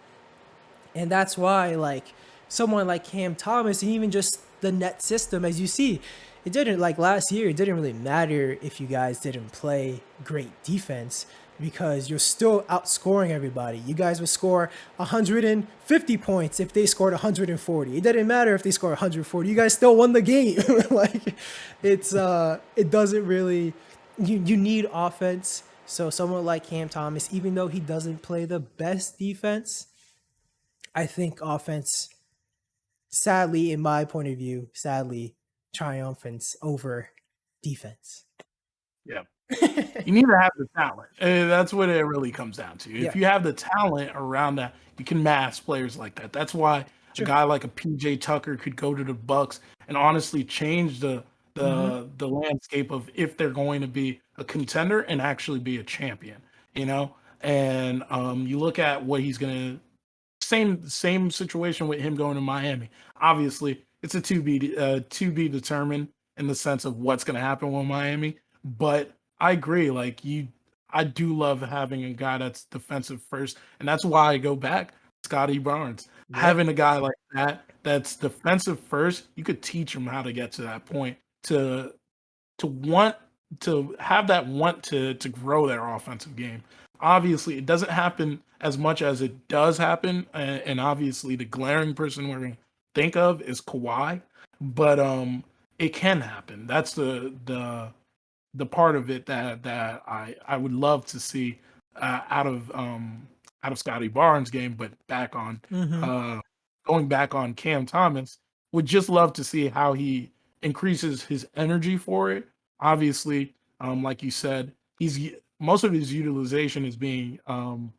And that's why, like, someone like Cam Thomas, and even just the net system, as you see, it didn't, like last year, it didn't really matter if you guys didn't play great defense because you're still outscoring everybody. You guys would score 150 points if they scored 140. It didn't matter if they scored 140. You guys still won the game. Like, it doesn't really, you need offense. So someone like Cam Thomas, even though he doesn't play the best defense, I think offense, sadly, in my point of view, triumphants over defense. Yeah. You need to have the talent. And that's what it really comes down to. If you have the talent around that, you can mask players like that. That's why a guy like a PJ Tucker could go to the Bucks and honestly change the landscape of if they're going to be a contender and actually be a champion, you know? And you look at what he's going to same situation with him going to Miami. Obviously, it's a to be determined in the sense of what's going to happen with Miami. But I agree. Like I do love having a guy that's defensive first, and that's why I go back Scottie Barnes. Yep. Having a guy like that's defensive first, you could teach him how to get to that point to want to have that want to grow their offensive game. Obviously, it doesn't happen as much as it does happen, and obviously the glaring person we're going to think of is Kawhi, but it can happen. That's the part of it that I would love to see out of Scottie Barnes' game, but back on going back on Cam Thomas, would just love to see how he increases his energy for it. Obviously, like you said, most of his utilization is being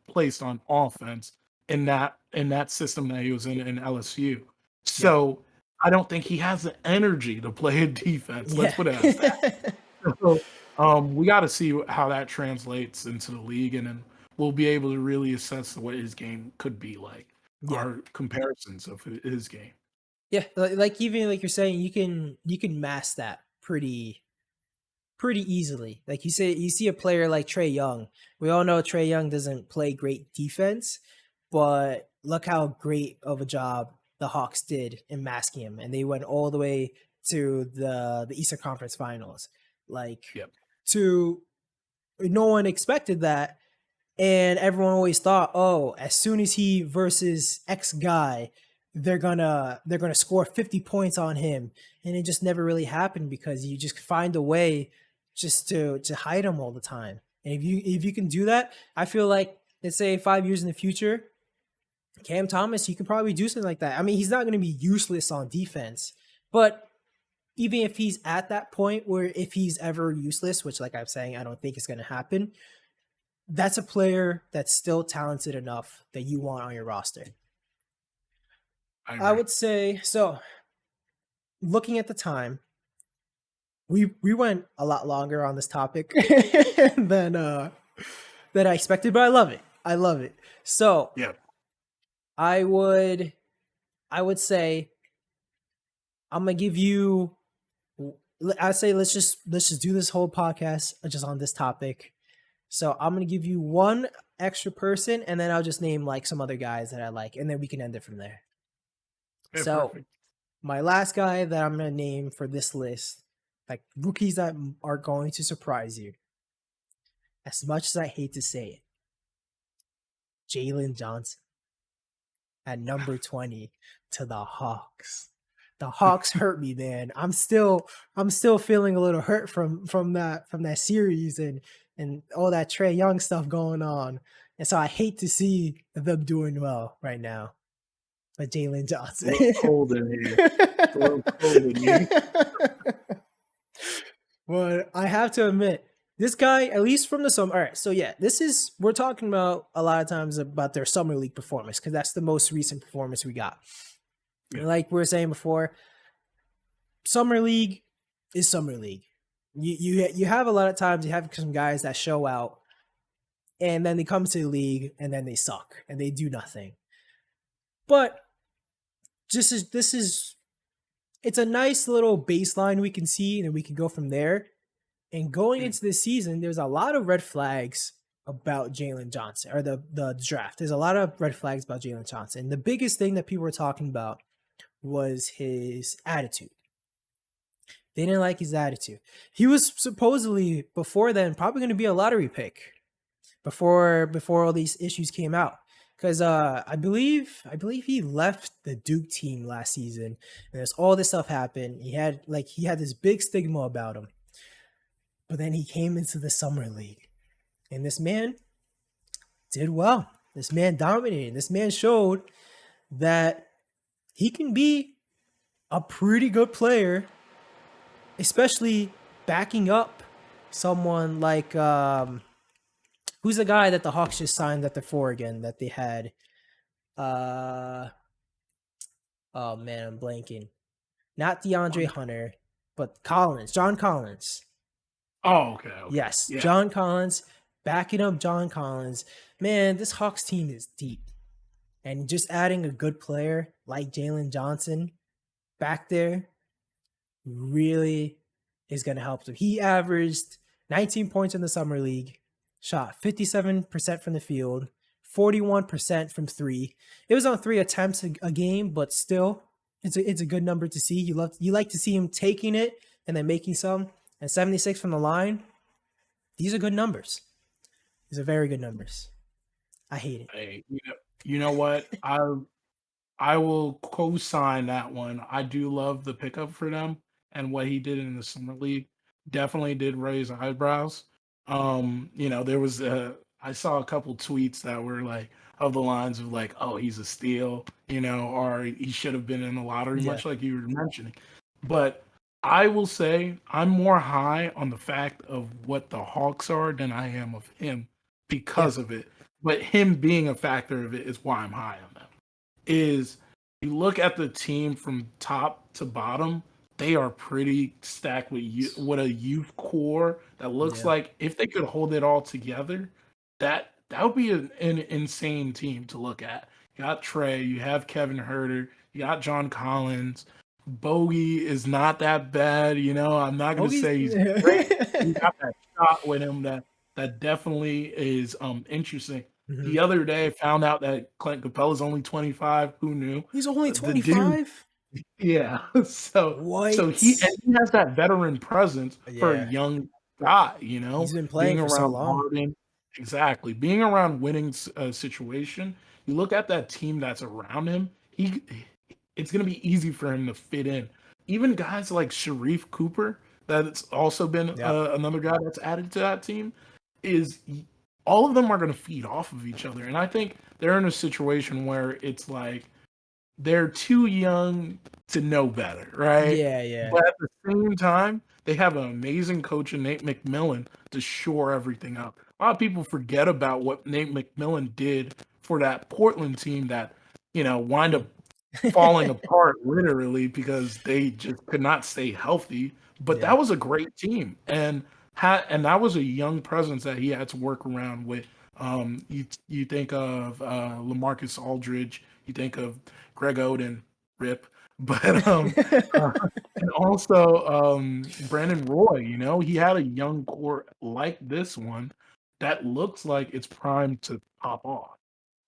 placed on offense in that system that he was in LSU. So I don't think he has the energy to play a defense. Let's put it as that. So we got to see how that translates into the league, and then we'll be able to really assess what his game could be like. Our comparisons of his game. Yeah, like even like you're saying, you can mask that pretty easily. Like you see a player like Trae Young. We all know Trae Young doesn't play great defense, but look how great of a job the Hawks did in masking him, and they went all the way to the Eastern Conference Finals. Like, no one expected that, and everyone always thought, oh, as soon as he versus X guy, they're gonna score 50 points on him, and it just never really happened because you just find a way just to hide him all the time. And if you can do that, I feel like, let's say 5 years in the future, Cam Thomas, you can probably do something like that. I mean, he's not going to be useless on defense, but even if he's at that point where if he's ever useless, which like I'm saying, I don't think it's going to happen, that's a player that's still talented enough that you want on your roster. I would say, so looking at the time, we went a lot longer on this topic than I expected, but I love it. I love it. So I would say I'm gonna give you. I say let's just do this whole podcast just on this topic. So I'm gonna give you one extra person, and then I'll just name like some other guys that I like, and then we can end it from there. Yeah, so perfect. My last guy that I'm gonna name for this list, like rookies that are going to surprise you. As much as I hate to say it, Jalen Johnson at number 20 to the Hawks. The Hawks hurt me, man. I'm still feeling a little hurt from that series and all that Trae Young stuff going on. And so I hate to see them doing well right now. But Jalen Johnson. It's a little cold in here. It's a little cold in here. But I have to admit, this guy, at least from the summer. All right, so yeah, we're talking about a lot of times about their summer league performance because that's the most recent performance we got. Yeah. Like we were saying before, summer league is summer league. You have a lot of times you have some guys that show out, and then they come to the league and then they suck and they do nothing. But it's a nice little baseline we can see, and we can go from there. And going into this season, there's a lot of red flags about Jalen Johnson or the draft. There's a lot of red flags about Jalen Johnson. The biggest thing that people were talking about was his attitude. They didn't like his attitude. He was supposedly before then probably going to be a lottery pick before all these issues came out. Because I believe he left the Duke team last season, and there's all this stuff happened. He had this big stigma about him, but then he came into the summer league, and this man did well. This man dominated. This man showed that he can be a pretty good player, especially backing up someone like who's the guy that the Hawks just signed at the 4 again that they had? Oh man, I'm blanking. Not DeAndre Hunter, but Collins, John Collins. Oh, okay. Yes, yeah. John Collins, backing up John Collins. Man, this Hawks team is deep. And just adding a good player like Jalen Johnson back there really is going to help them. He averaged 19 points in the summer league, shot 57% from the field, 41% from 3. It was on 3 attempts a game, but still, it's a good number to see. You like to see him taking it and then making some. And 76 from the line. These are good numbers. These are very good numbers. I hate it. Hey, you know what? I will co-sign that one. I do love the pickup for them, and what he did in the summer league definitely did raise eyebrows. There was I saw a couple tweets that were like of the lines of like, oh, he's a steal, or he should have been in the lottery, Yeah. much like you were mentioning. But I will say I'm more high on the fact of what the Hawks are than I am of him because of it. But him being a factor of it is why I'm high on them. Is you look at the team from top to bottom, they are pretty stacked with a youth core that looks like if they could hold it all together, that would be an insane team to look at. You got Trey, you have Kevin Herter, you got John Collins. Bogey is not that bad, I'm not going to say he's great. He got that shot with him that definitely is interesting. Mm-hmm. The other day, I found out that Clint Capella's only 25. Who knew? He's only 25? Yeah. So he has that veteran presence for a young guy, He's been playing being for so around long. Harden. Exactly. Being around winning situation. You look at that team that's around him, it's going to be easy for him to fit in. Even guys like Sharif Cooper, that's also been another guy that's added to that team, all of them are going to feed off of each other. And I think they're in a situation where it's like they're too young to know better, right? Yeah. But at the same time, they have an amazing coach in Nate McMillan to shore everything up. A lot of people forget about what Nate McMillan did for that Portland team that, wind up falling apart literally because they just could not stay healthy. But that was a great team. And that was a young presence that he had to work around with. You think of LaMarcus Aldridge, you think of Greg Oden, rip, but and also Brandon Roy. He had a young core like this one that looks like it's primed to pop off.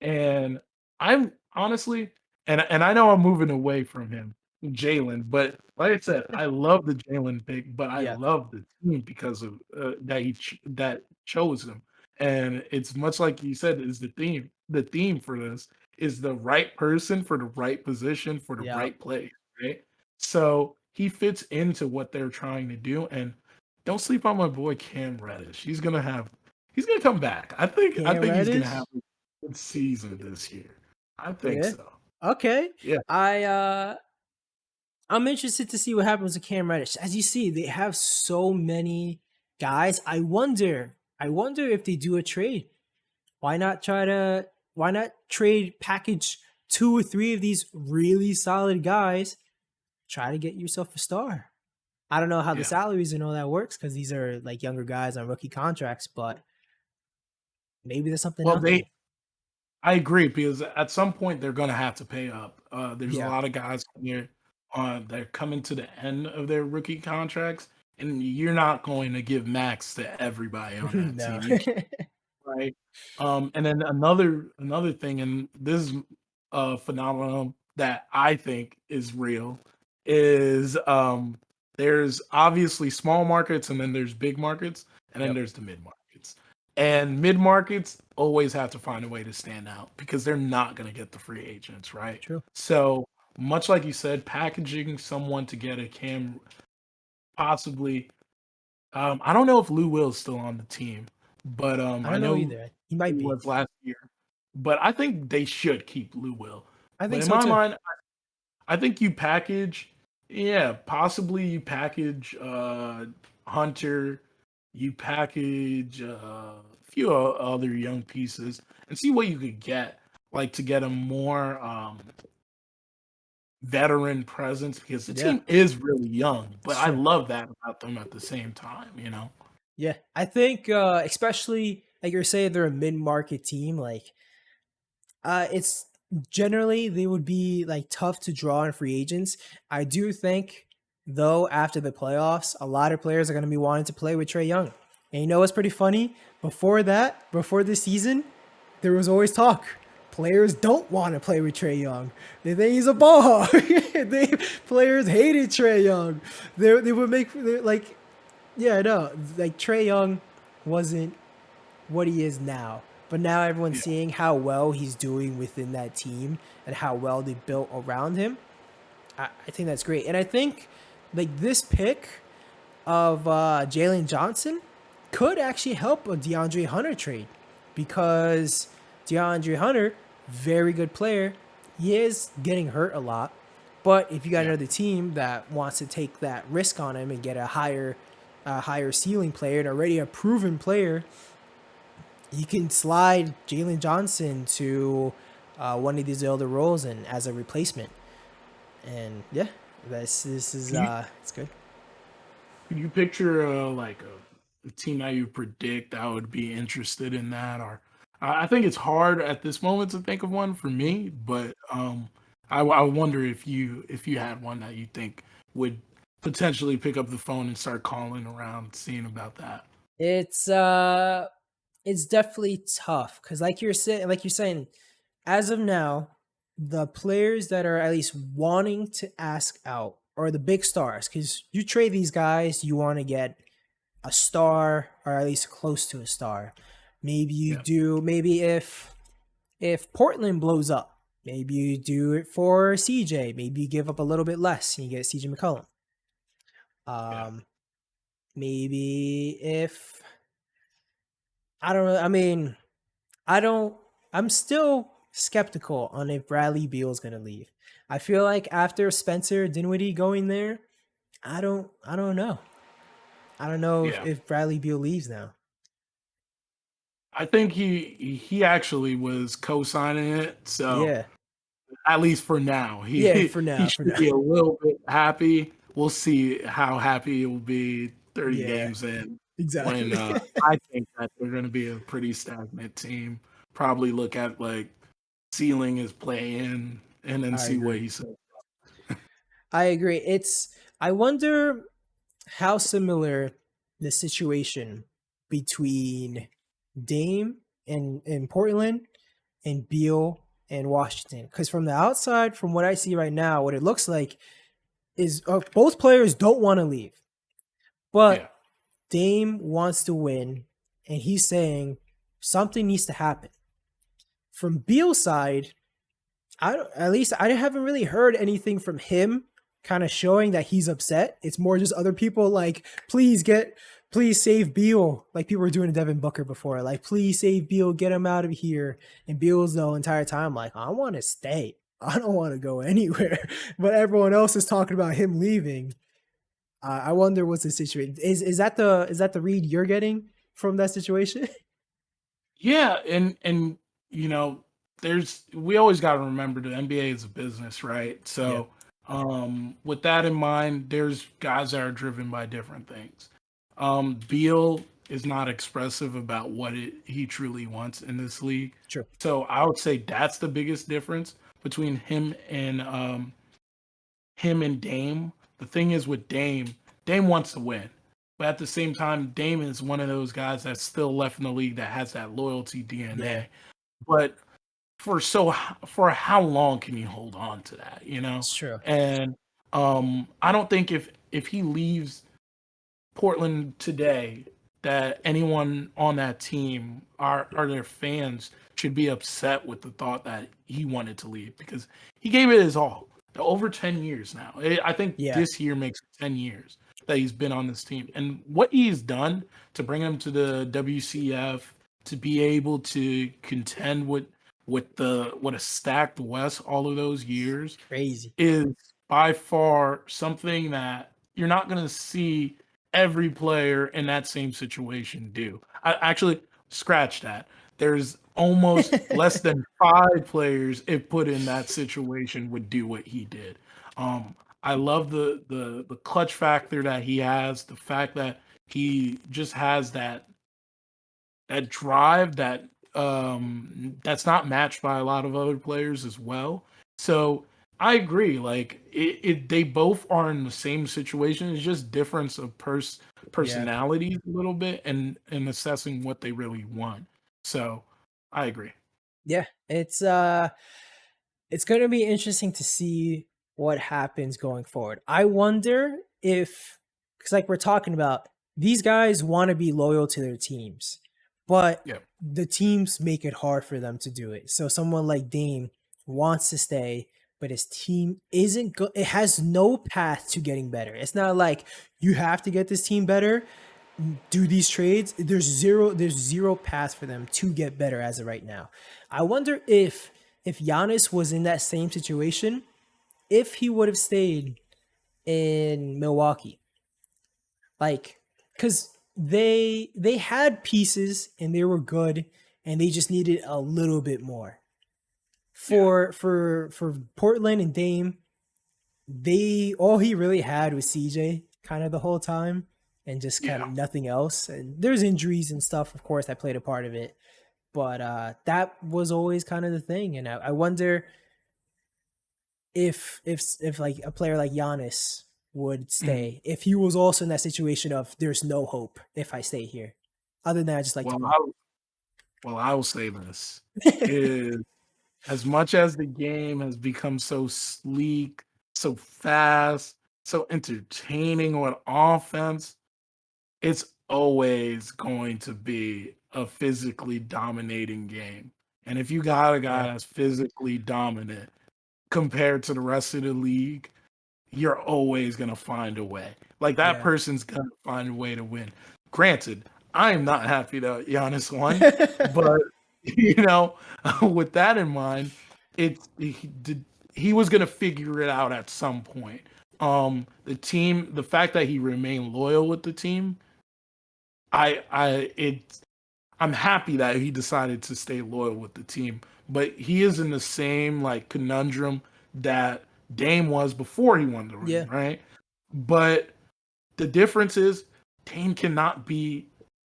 And I'm honestly, and I know I'm moving away from him, Jalen, but like I said, I love the Jalen pick, but I love the team because of that chose him. And it's much like you said, is the theme. The theme for this is the right person for the right position for the right place, right? So he fits into what they're trying to do. And don't sleep on my boy Cam Reddish. He's gonna come back. I think he's gonna have a good season this year. I think so. Okay. Yeah. I'm interested to see what happens with Cam Reddish. As you see, they have so many guys. I wonder if they do a trade. Why not trade package 2 or 3 of these really solid guys? Try to get yourself a star. I don't know how the salaries and all that works because these are like younger guys on rookie contracts, but maybe there's something out there. I agree because at some point they're going to have to pay up. There's a lot of guys here they're coming to the end of their rookie contracts, and you're not going to give max to everybody on that team. right? And then another thing, and this is a phenomenon that I think is real, is there's obviously small markets and then there's big markets and then Yep. there's the mid markets. And mid markets always have to find a way to stand out because they're not going to get the free agents, right? True. So much like you said, packaging someone to get a Cam possibly. I don't know if Lou Will's still on the team, but I I don't know know either. He might he be. was last year. But I think they should keep Lou Will. I But think in so my too. mind, I think you package, yeah, possibly you package Hunter, you package a few other young pieces, and see what you could get, like to get a more veteran presence because the Yeah. team is really young. But It's I true. love that about them at the same time, you know. Yeah. I think especially like you're saying they're a mid-market team, like it's generally they would be like tough to draw on free agents. I do think though after the playoffs, a lot of players are going to be wanting to play with Trey Young. And you know what's pretty funny? Before this season, there was always talk. Players don't want to play with Trey Young. They think he's a ball hog. Players hated Trey Young. They would make like yeah, I know. Like Trey Young wasn't what he is now. But now everyone's Yeah. seeing how well he's doing within that team and how well they built around him. I think that's great. And I think like this pick of Jalen Johnson could actually help a DeAndre Hunter trade because DeAndre Hunter, very good player. He is getting hurt a lot. But if you got Yeah. another team that wants to take that risk on him and get a higher ceiling player and already a proven player, you can slide Jalen Johnson to one of these other roles and as a replacement. And yeah, this is Can you it's good. can you picture like a team that you predict that would be interested in that? Or I think it's hard at this moment to think of one for me, but I wonder if you had one that you think would potentially pick up the phone and start calling around, seeing about that. It's uh it's definitely tough because like you're saying, as of now, the players that are at least wanting to ask out are the big stars because you trade these guys, you want to get a star or at least close to a star. Maybe you Yeah, do. Maybe if Portland blows up, maybe you do it for CJ. Maybe you give up a little bit less and you get CJ McCollum. yeah. Um, maybe if I don't know. I mean, I don't. I'm still skeptical on if Bradley Beal is gonna leave. I feel like after Spencer Dinwiddie going there, I don't. I don't know. I don't know Yeah. if Bradley Beal leaves now. I think he actually was co-signing it, so Yeah. at least for now, Yeah. he For he now. For should now. be a little bit happy. We'll see how happy he will be 30 Yeah. games in when Exactly. I think that they're going to be a pretty stagnant team. Probably look at like ceiling is play in and then I see what agree. he said. I agree. I wonder how similar the situation between Dame in Portland and Beal and Washington. Because from the outside, from what I see right now, what it looks like is both players don't want to leave, Yeah, but Dame wants to win, and he's saying something needs to happen. From Beal's side, at least I haven't really heard anything from him kind of showing that he's upset. It's more just other people like, please save Beal. Like people were doing to Devin Booker before. Like, please save Beal, get him out of here. And Beal's the entire time like, I want to stay. I don't want to go anywhere. But everyone else is talking about him leaving. I wonder what's the situation. Is that the read you're getting from that situation? yeah, and you know, there's we always got to remember the NBA is a business, right? Yeah, So, with that in mind, there's guys that are driven by different things. Beal is not expressive about he truly wants in this league. true. So I would say that's the biggest difference between him and Dame. The thing is with Dame, Dame wants to win. but at the same time, Dame is one of those guys that's still left in the league that has that loyalty Yeah, DNA. But for how long can you hold on to that, you know? it's true. And I don't think if he leaves Portland today that anyone on that team are their fans should be upset with the thought that he wanted to leave because he gave it his all. Over 10 years now. I think Yeah, this year makes 10 years that he's been on this team. And what he's done to bring him to the WCF, to be able to contend with what a stacked West all of those years crazy. is by far something that you're not going to see every player in that same situation do. I actually scratch that. There's almost less than 5 players if put in that situation would do what he did. I love the clutch factor that he has, the fact that he just has that drive that's not matched by a lot of other players as well. So I agree. Like they both are in the same situation. It's just difference of Yeah. personalities a little bit and assessing what they really want. So I agree. Yeah, it's going to be interesting to see what happens going forward. I wonder if, because like we're talking about, these guys want to be loyal to their teams, but Yeah. the teams make it hard for them to do it. So someone like Dame wants to stay, but his team isn't it has no path to getting better. It's not like you have to get this team better, do these trades. There's zero path for them to get better as of right now. I wonder if Giannis was in that same situation, if he would have stayed in Milwaukee. Like, because they had pieces and they were good and they just needed a little bit more. Yeah. For Portland and Dame, they all he really had was CJ kind of the whole time and just kind Yeah. of nothing else. And there's injuries and stuff, of course, that played a part of it. But that was always kind of the thing. And I wonder if like a player like Giannis would Mhm. stay, if he was also in that situation of there's no hope if I stay here. Other than that, I just like to Well, leave. I will say this is as much as the game has become so sleek, so fast, so entertaining on offense, it's always going to be a physically dominating game. And if you got a guy Yeah, that's physically dominant compared to the rest of the league, you're always going to find a way. Like that yeah. person's going to find a way to win. Granted, I am not happy that Giannis won, but you know, with that in mind, he was going to figure it out at some point. The fact that he remained loyal with the team, I I it I'm happy that he decided to stay loyal with the team, but he is in the same like conundrum that Dame was before he won the ring, Yeah, right? But the difference is Dame cannot be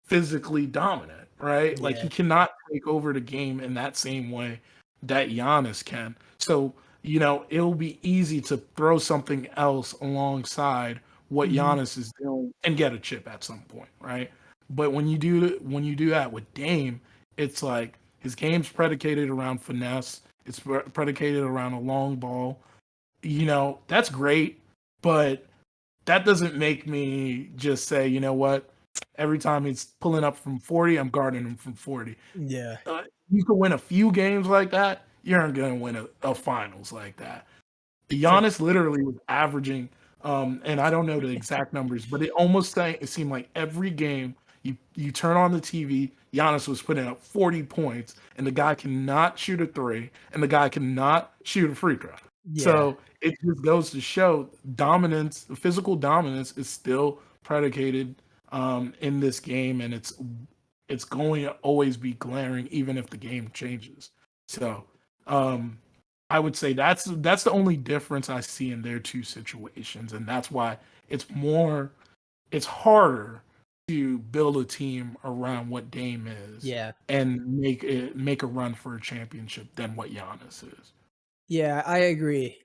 physically dominant, right? Like he yeah. cannot take over the game in that same way that Giannis can. So, it'll be easy to throw something else alongside what Hmm. Giannis is doing and get a chip at some point, right? But when you do that with Dame, it's like his game's predicated around finesse. It's predicated around a long ball. That's great, but that doesn't make me just say, you know what? Every time he's pulling up from 40, I'm guarding him from 40. Yeah. You can win a few games like that. You aren't going to win a finals like that. True. Giannis literally was averaging, and I don't know the exact numbers, but it seemed like every game you turn on the TV, Giannis was putting up 40 points, and the guy cannot shoot a three, and the guy cannot shoot a free throw. Yeah. So it just goes to show dominance, physical dominance is still predicated in this game, and it's going to always be glaring, even if the game changes. So um, I would say that's the only difference I see in their two situations, and that's why it's harder to build a team around what Dame is Yeah. and make a run for a championship than what Giannis is. Yeah, I agree.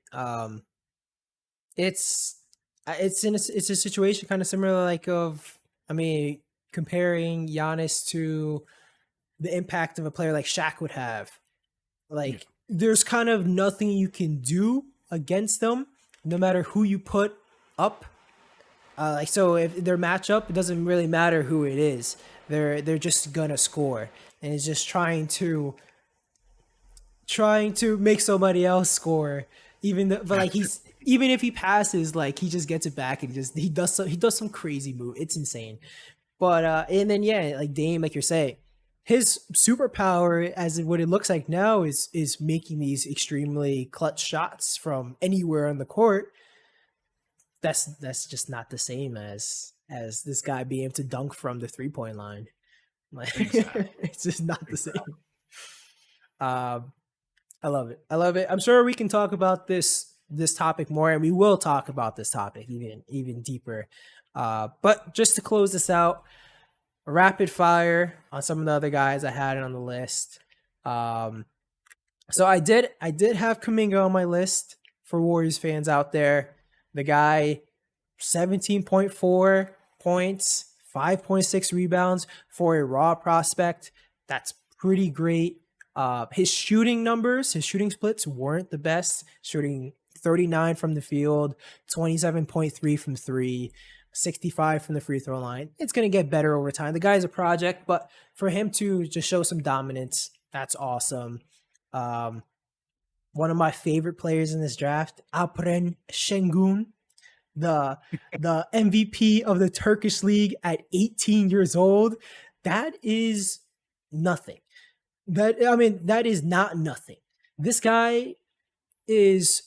It's it's a situation kind of similar like of I mean, comparing Giannis to the impact of a player like Shaq would have, Yeah. like there's kind of nothing you can do against them, no matter who you put up. Like so, if their matchup, it doesn't really matter who it is. They're just gonna score, and it's just trying to make somebody else score. But like even if he passes, like he just gets it back and he does some crazy move. It's insane. But and then yeah, like Dame, like you're saying, his superpower, as what it looks like now, is making these extremely clutch shots from anywhere on the court. That's just not the same as this guy being able to dunk from the 3-point line. Like Exactly. it's just not the same. Um, I love it. I love it. I'm sure we can talk about this topic more, and we will talk about this topic even deeper. But just to close this out, a rapid fire on some of the other guys I had on the list. So I did have Kuminga on my list for Warriors fans out there. The guy, 17.4 points, 5.6 rebounds for a raw prospect. That's pretty great. His shooting numbers, his shooting splits weren't the best. Shooting 39 from the field, 27.3 from three, 65 from the free throw line. It's going to get better over time. The guy's a project, but for him to just show some dominance, that's awesome. One of my favorite players in this draft, Alperen Sengun, the MVP of the Turkish league at 18 years old. That is nothing. That is not nothing. This guy is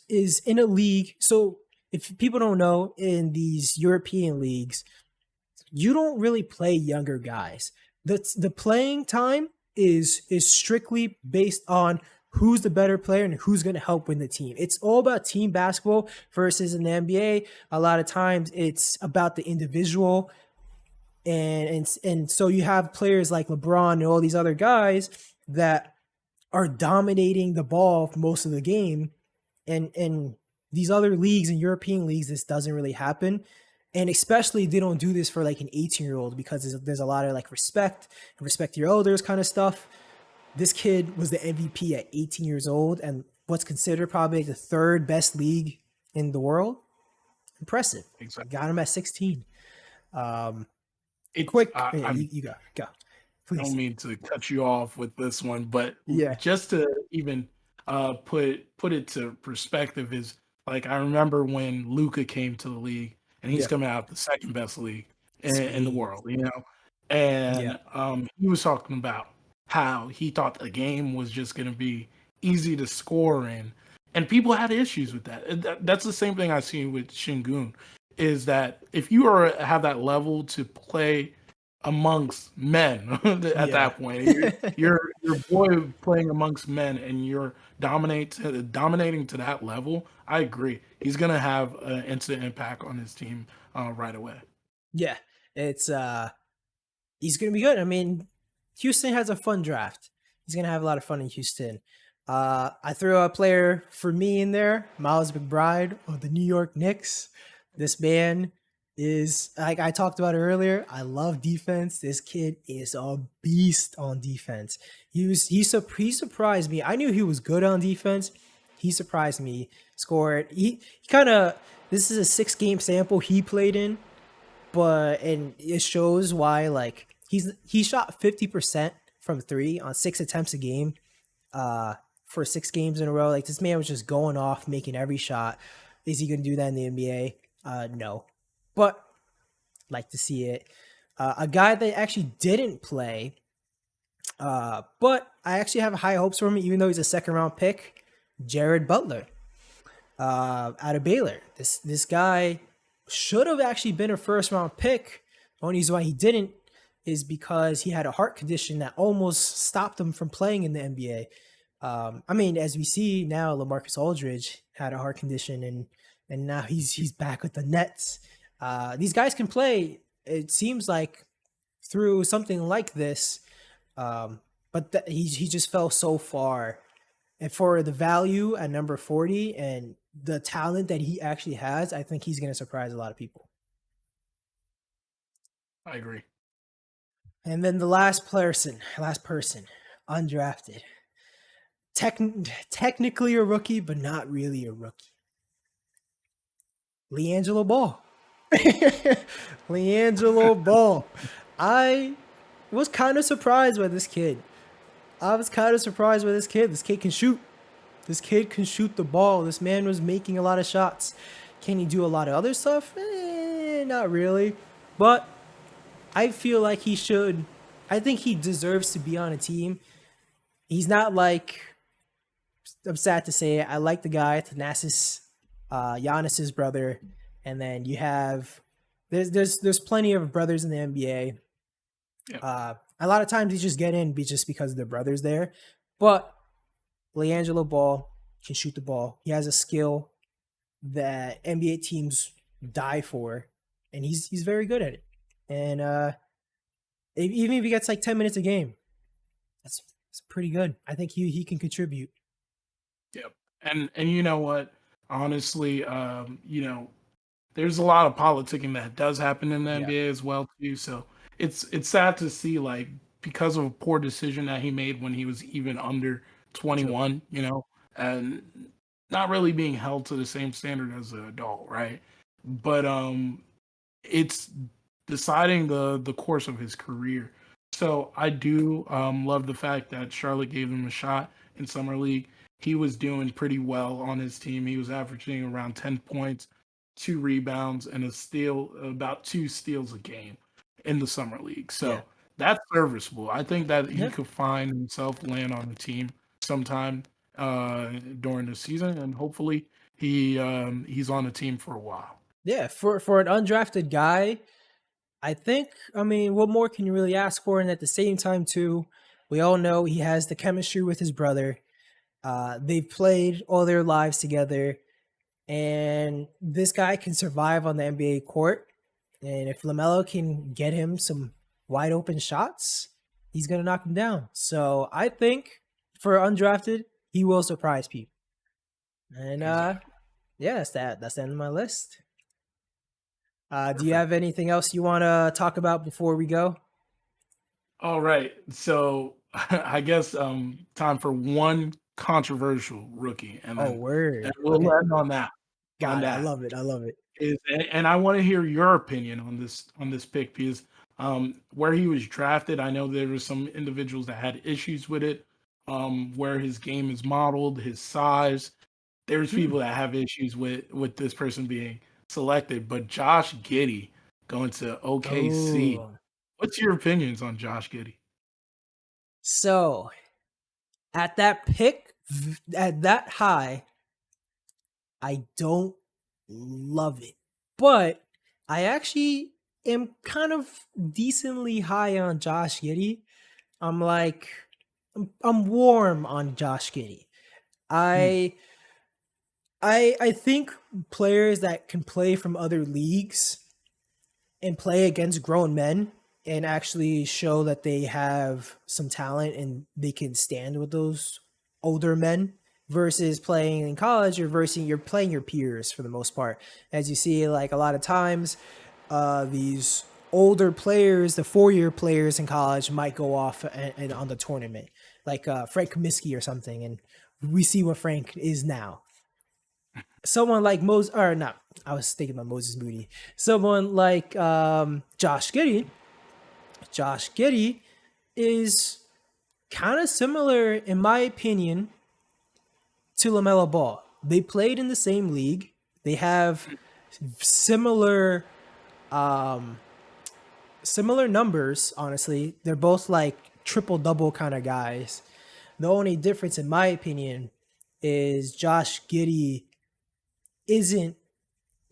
in a league. So if people don't know, in these European leagues, you don't really play younger guys. The playing time is strictly based on who's the better player and who's going to help win the team. It's all about team basketball versus in the NBA. A lot of times it's about the individual. And so you have players like LeBron and all these other guys that are dominating the ball for most of the game. And these other leagues and European leagues, this doesn't really happen. And especially they don't do this for like an 18-year-old because there's a lot of like respect your elders kind of stuff. This kid was the MVP at 18 years old and what's considered probably the third best league in the world. Impressive. Exactly. Got him at 16. It's, Quick. I, Yeah, I'm you go. I Please. don't mean to cut you off with this one, but Yeah. just to even put it to perspective is like I remember when Luca came to the league and he's Yeah. coming out the second best league in the Sweet. world, Yeah. and he was talking about how he thought the game was just going to be easy to score in, and people had issues with that. That's the same thing I see with Shingun, is that if you have that level to play amongst men at Yeah. that point. Your boy playing amongst men and you're dominating to that level. I agree. He's gonna have an instant impact on his team right away. Yeah. It's he's gonna be good. I mean, Houston has a fun draft. He's gonna have a lot of fun in Houston. I threw a player for me in there, Miles McBride of the New York Knicks. This man is, like I talked about earlier, I love defense. This kid is a beast on defense. He surprised me. I knew he was good on defense. He surprised me. Scored. He kind of, this is a 6-game sample he played in, and it shows why, like he shot 50% from three on 6 attempts a game for 6 games in a row. Like this man was just going off, making every shot. Is he going to do that in the NBA? No, but like to see it. A guy that actually didn't play, but I actually have high hopes for him, even though he's a 2nd-round pick. Jared Butler, out of Baylor. This guy should have actually been a 1st-round pick. The only reason why he didn't is because he had a heart condition that almost stopped him from playing in the NBA. I mean, as we see now, LaMarcus Aldridge had a heart condition, and now he's back with the Nets. These guys can play, it seems like, through something like this, but he just fell so far. And for the value at number 40 and the talent that he actually has, I think he's going to surprise a lot of people. I agree. And then the last person, undrafted. Technically a rookie, but not really a rookie. Liangelo Ball. Liangelo Ball. I was kind of surprised by this kid. This kid can shoot. This kid can shoot the ball. This man was making a lot of shots. Can he do a lot of other stuff? Not really. But I feel like he should. I think he deserves to be on a team. He's not like, I'm sad to say it, I like the guy, Thanasis, Giannis's brother. And then you have, there's plenty of brothers in the NBA. Yep. A lot of times you just get in just because their brother's there. But Liangelo Ball can shoot the ball. He has a skill that NBA teams die for, and he's very good at it. And even if he gets like 10 minutes a game, that's pretty good. I think he can contribute. Yep. And you know what? Honestly, there's a lot of politicking that does happen in the NBA as well too. So it's sad to see, like, because of a poor decision that he made when he was even under 21, and not really being held to the same standard as an adult, right? But it's deciding the course of his career. So I do love the fact that Charlotte gave him a shot in summer league. He was doing pretty well on his team. He was averaging around 10 points, 2 rebounds, and a steal, about 2 steals a game in the summer league. So that's serviceable. I think that he could find himself land on a team sometime during the season, and hopefully he's on a team for a while. Yeah, for an undrafted guy, I mean, what more can you really ask for? And at the same time, too, we all know he has the chemistry with his brother. They've played all their lives together, and this guy can survive on the NBA court. And if LaMelo can get him some wide open shots, he's gonna knock him down. So I think for undrafted, he will surprise people. And that's the end of my list. Do you have anything else you want to talk about before we go? All right. So I guess time for one controversial rookie, and then word. we'll end on that. Got it. I love it. And I want to hear your opinion on this pick, because where he was drafted, I know there were some individuals that had issues with it. Where his game is modeled, his size. There's people that have issues with this person being selected, but Josh Giddey going to OKC. Ooh. What's your opinions on Josh Giddey? So, at that pick, at that high, I don't love it. But I actually am kind of decently high on Josh Giddey. I'm warm on Josh Giddey. I think players that can play from other leagues and play against grown men and actually show that they have some talent and they can stand with those older men versus playing in college, you're playing your peers for the most part. As you see, like a lot of times, these older players, the 4-year players in college might go off and on the tournament, like Frank Kaminsky or something, and we see what Frank is now. Someone like I was thinking about Moses Moody. Someone like Josh Giddey. Josh Giddey is kind of similar, in my opinion, to LaMelo Ball. They played in the same league. They have similar numbers, honestly. They're both like triple-double kind of guys. The only difference, in my opinion, is Josh Giddey isn't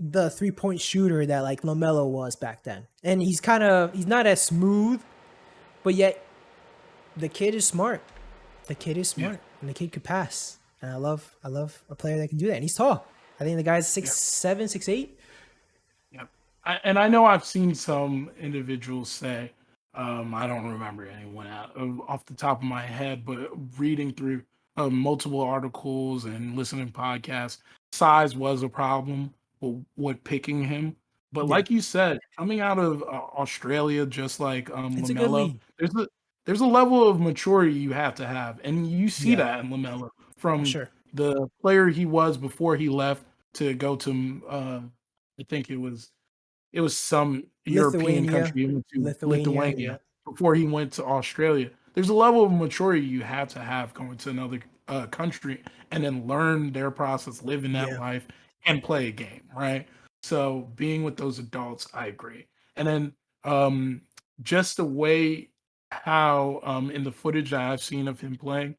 the 3-point shooter that like LaMelo was back then. And he's not as smooth, but yet the kid is smart. And the kid could pass. And I love a player that can do that. And he's tall. I think the guy's 6'7", 6'8". Yep. I know I've seen some individuals say, I don't remember anyone off the top of my head, but reading through multiple articles and listening to podcasts, size was a problem with picking him. But Yeah, like you said, coming out of Australia, just like it's a good Lamelo, league there's a level of maturity you have to have, and you see yeah, that in Lamelo for from sure. the player he was before he left to go to I think it was some European Lithuania, country he went to, Lithuania, yeah, Lithuania, before he went to Australia. There's a level of maturity you have going to another country and then learn their process, live in that yeah, life, and play a game, right? So being with those adults, I agree. And then um, just the way how in the footage that I've seen of him playing,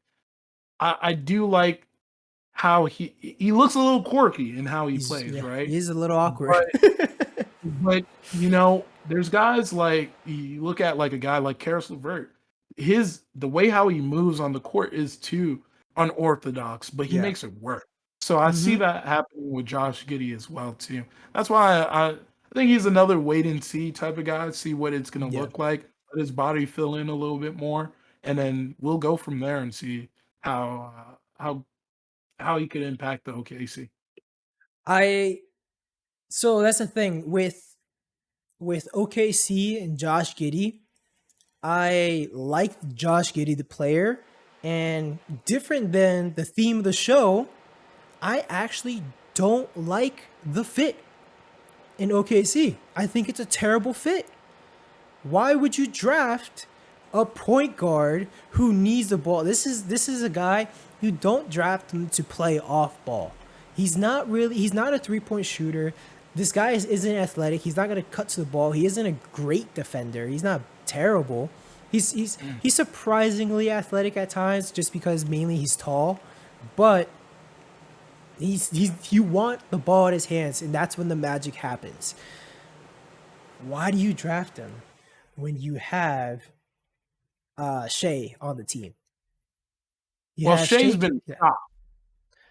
I do like how he looks a little quirky in how he plays, right? he's a little awkward. But there's guys like you look at like a guy like Karis LeVert. The way how he moves on the court is too unorthodox, but he Yeah. makes it work. So I see Hmm. that happening with Josh Giddey as well too. That's why I think he's another wait and see type of guy. See what it's gonna Yeah. look like. Let his body fill in a little bit more, and then we'll go from there and see how how he could impact the OKC. I so that's the thing with OKC and Josh Giddey. I like Josh Giddey the player, and different than the theme of the show, I actually don't like the fit in OKC. I think it's a terrible fit. Why would you draft a point guard who needs the ball? This is a guy you don't draft him to play off ball. He's not a three-point shooter. This guy isn't athletic. He's not going to cut to the ball. He isn't a great defender. He's not terrible. He's surprisingly athletic at times just because mainly he's tall, but he's you want the ball in his hands, and that's when the magic happens. Why do you draft him when you have Shea on the team? You Well, have Shea's Shea. been Yeah.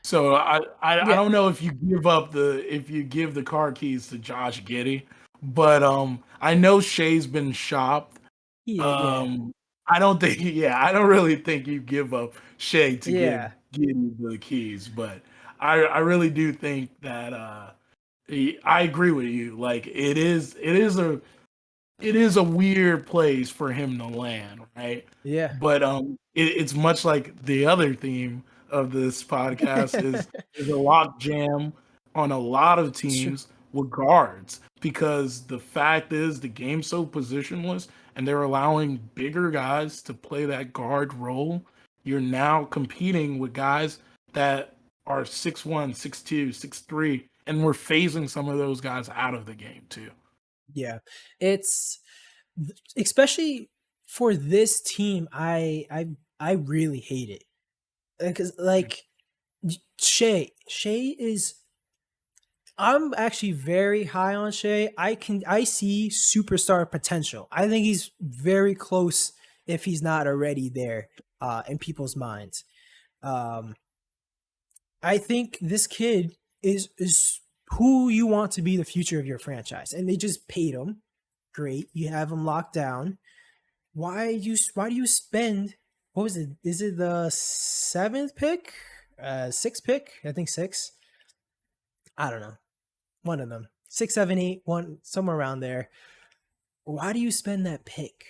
So I Yeah. don't know if you give the car keys to Josh Giddey, but I know Shay's been shopped. Yeah. Um I don't think I don't really think you give up Shay to give Yeah. Giddey the keys, but I really do think that I agree with you. Like it is a weird place for him to land, right? Yeah. But it's much like the other theme of this podcast is a lock jam on a lot of It's true. teams with guards because the fact is the game's so positionless and they're allowing bigger guys to play that guard role. You're now competing with guys that are 6'1", 6'2", 6'3", and we're phasing some of those guys out of the game too. Yeah. It's especially for this team. I really hate it because like Shea is. I'm actually very high on Shea. I see superstar potential. I think he's very close if he's not already there in people's minds. Um, I think this kid is who you want to be the future of your franchise, and they just paid him. Great, you have him locked down. Why do you spend? What was it? Is it the seventh pick? Sixth pick? I think six. I don't know. One of them. Six, seven, eight, one, somewhere around there. Why do you spend that pick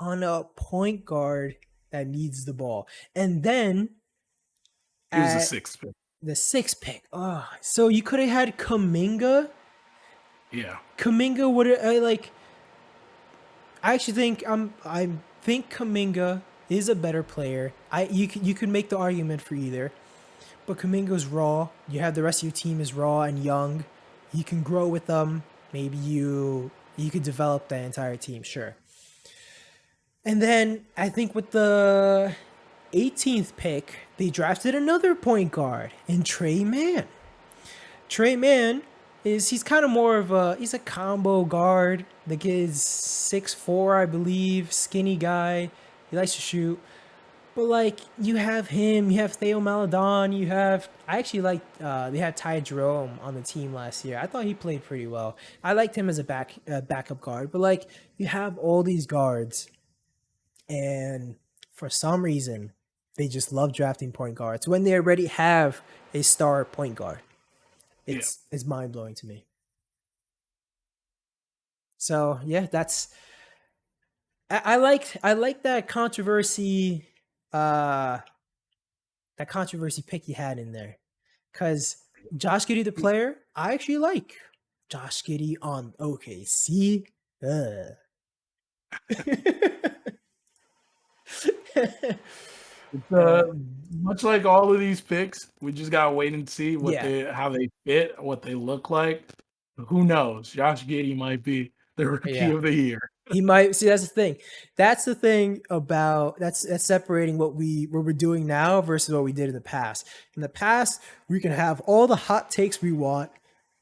on a point guard that needs the ball? And then He was a at sixth pick. the sixth pick, oh, so you could have had Kuminga. Yeah. Kuminga would have like. I actually think I think Kuminga is a better player. You could make the argument for either, but Kuminga's raw. You have the rest of your team is raw and young. You can grow with them. Maybe you could develop that entire team, sure. And then I think with the 18th pick, they drafted another point guard in Trey Mann. Trey Mann he's kind of more of he's a combo guard. The kid's 6'4", I believe, skinny guy. He likes to shoot. But like you have him, you have Theo Maladon, you have I actually like they had Ty Jerome on the team last year. I thought he played pretty well. I liked him as a backup guard. But like you have all these guards, and for some reason they just love drafting point guards when they already have a star point guard. Yeah. It's mind blowing to me. So yeah, I like that controversy pick you had in there. Because Josh Giddey, the player, I actually like Josh Giddey on OKC. Much like all of these picks, we just gotta wait and see how they fit, what they look like. Who knows? Josh Giddey might be the rookie of the year. He might see. That's the thing. That's the thing about that's separating what we're doing now versus what we did in the past. In the past, we can have all the hot takes we want.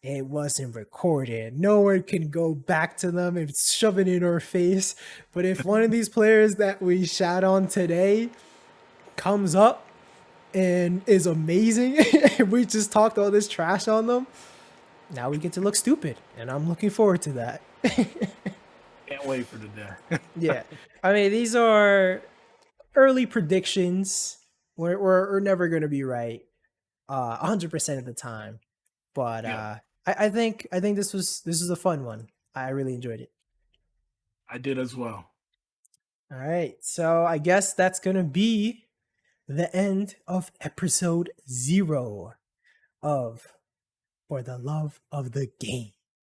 It wasn't recorded. No one can go back to them and shove it in our face. But if one of these players that we shat on today comes up and is amazing, and we just talked all this trash on them, now we get to look stupid, and I'm looking forward to that. Can't wait for the day. Yeah, I mean, these are early predictions. We're never gonna be right 100% of the time, but I think this was a fun one. I really enjoyed it. I did as well. All right, so I guess that's gonna be the end of episode 0 of For the Love of the Game.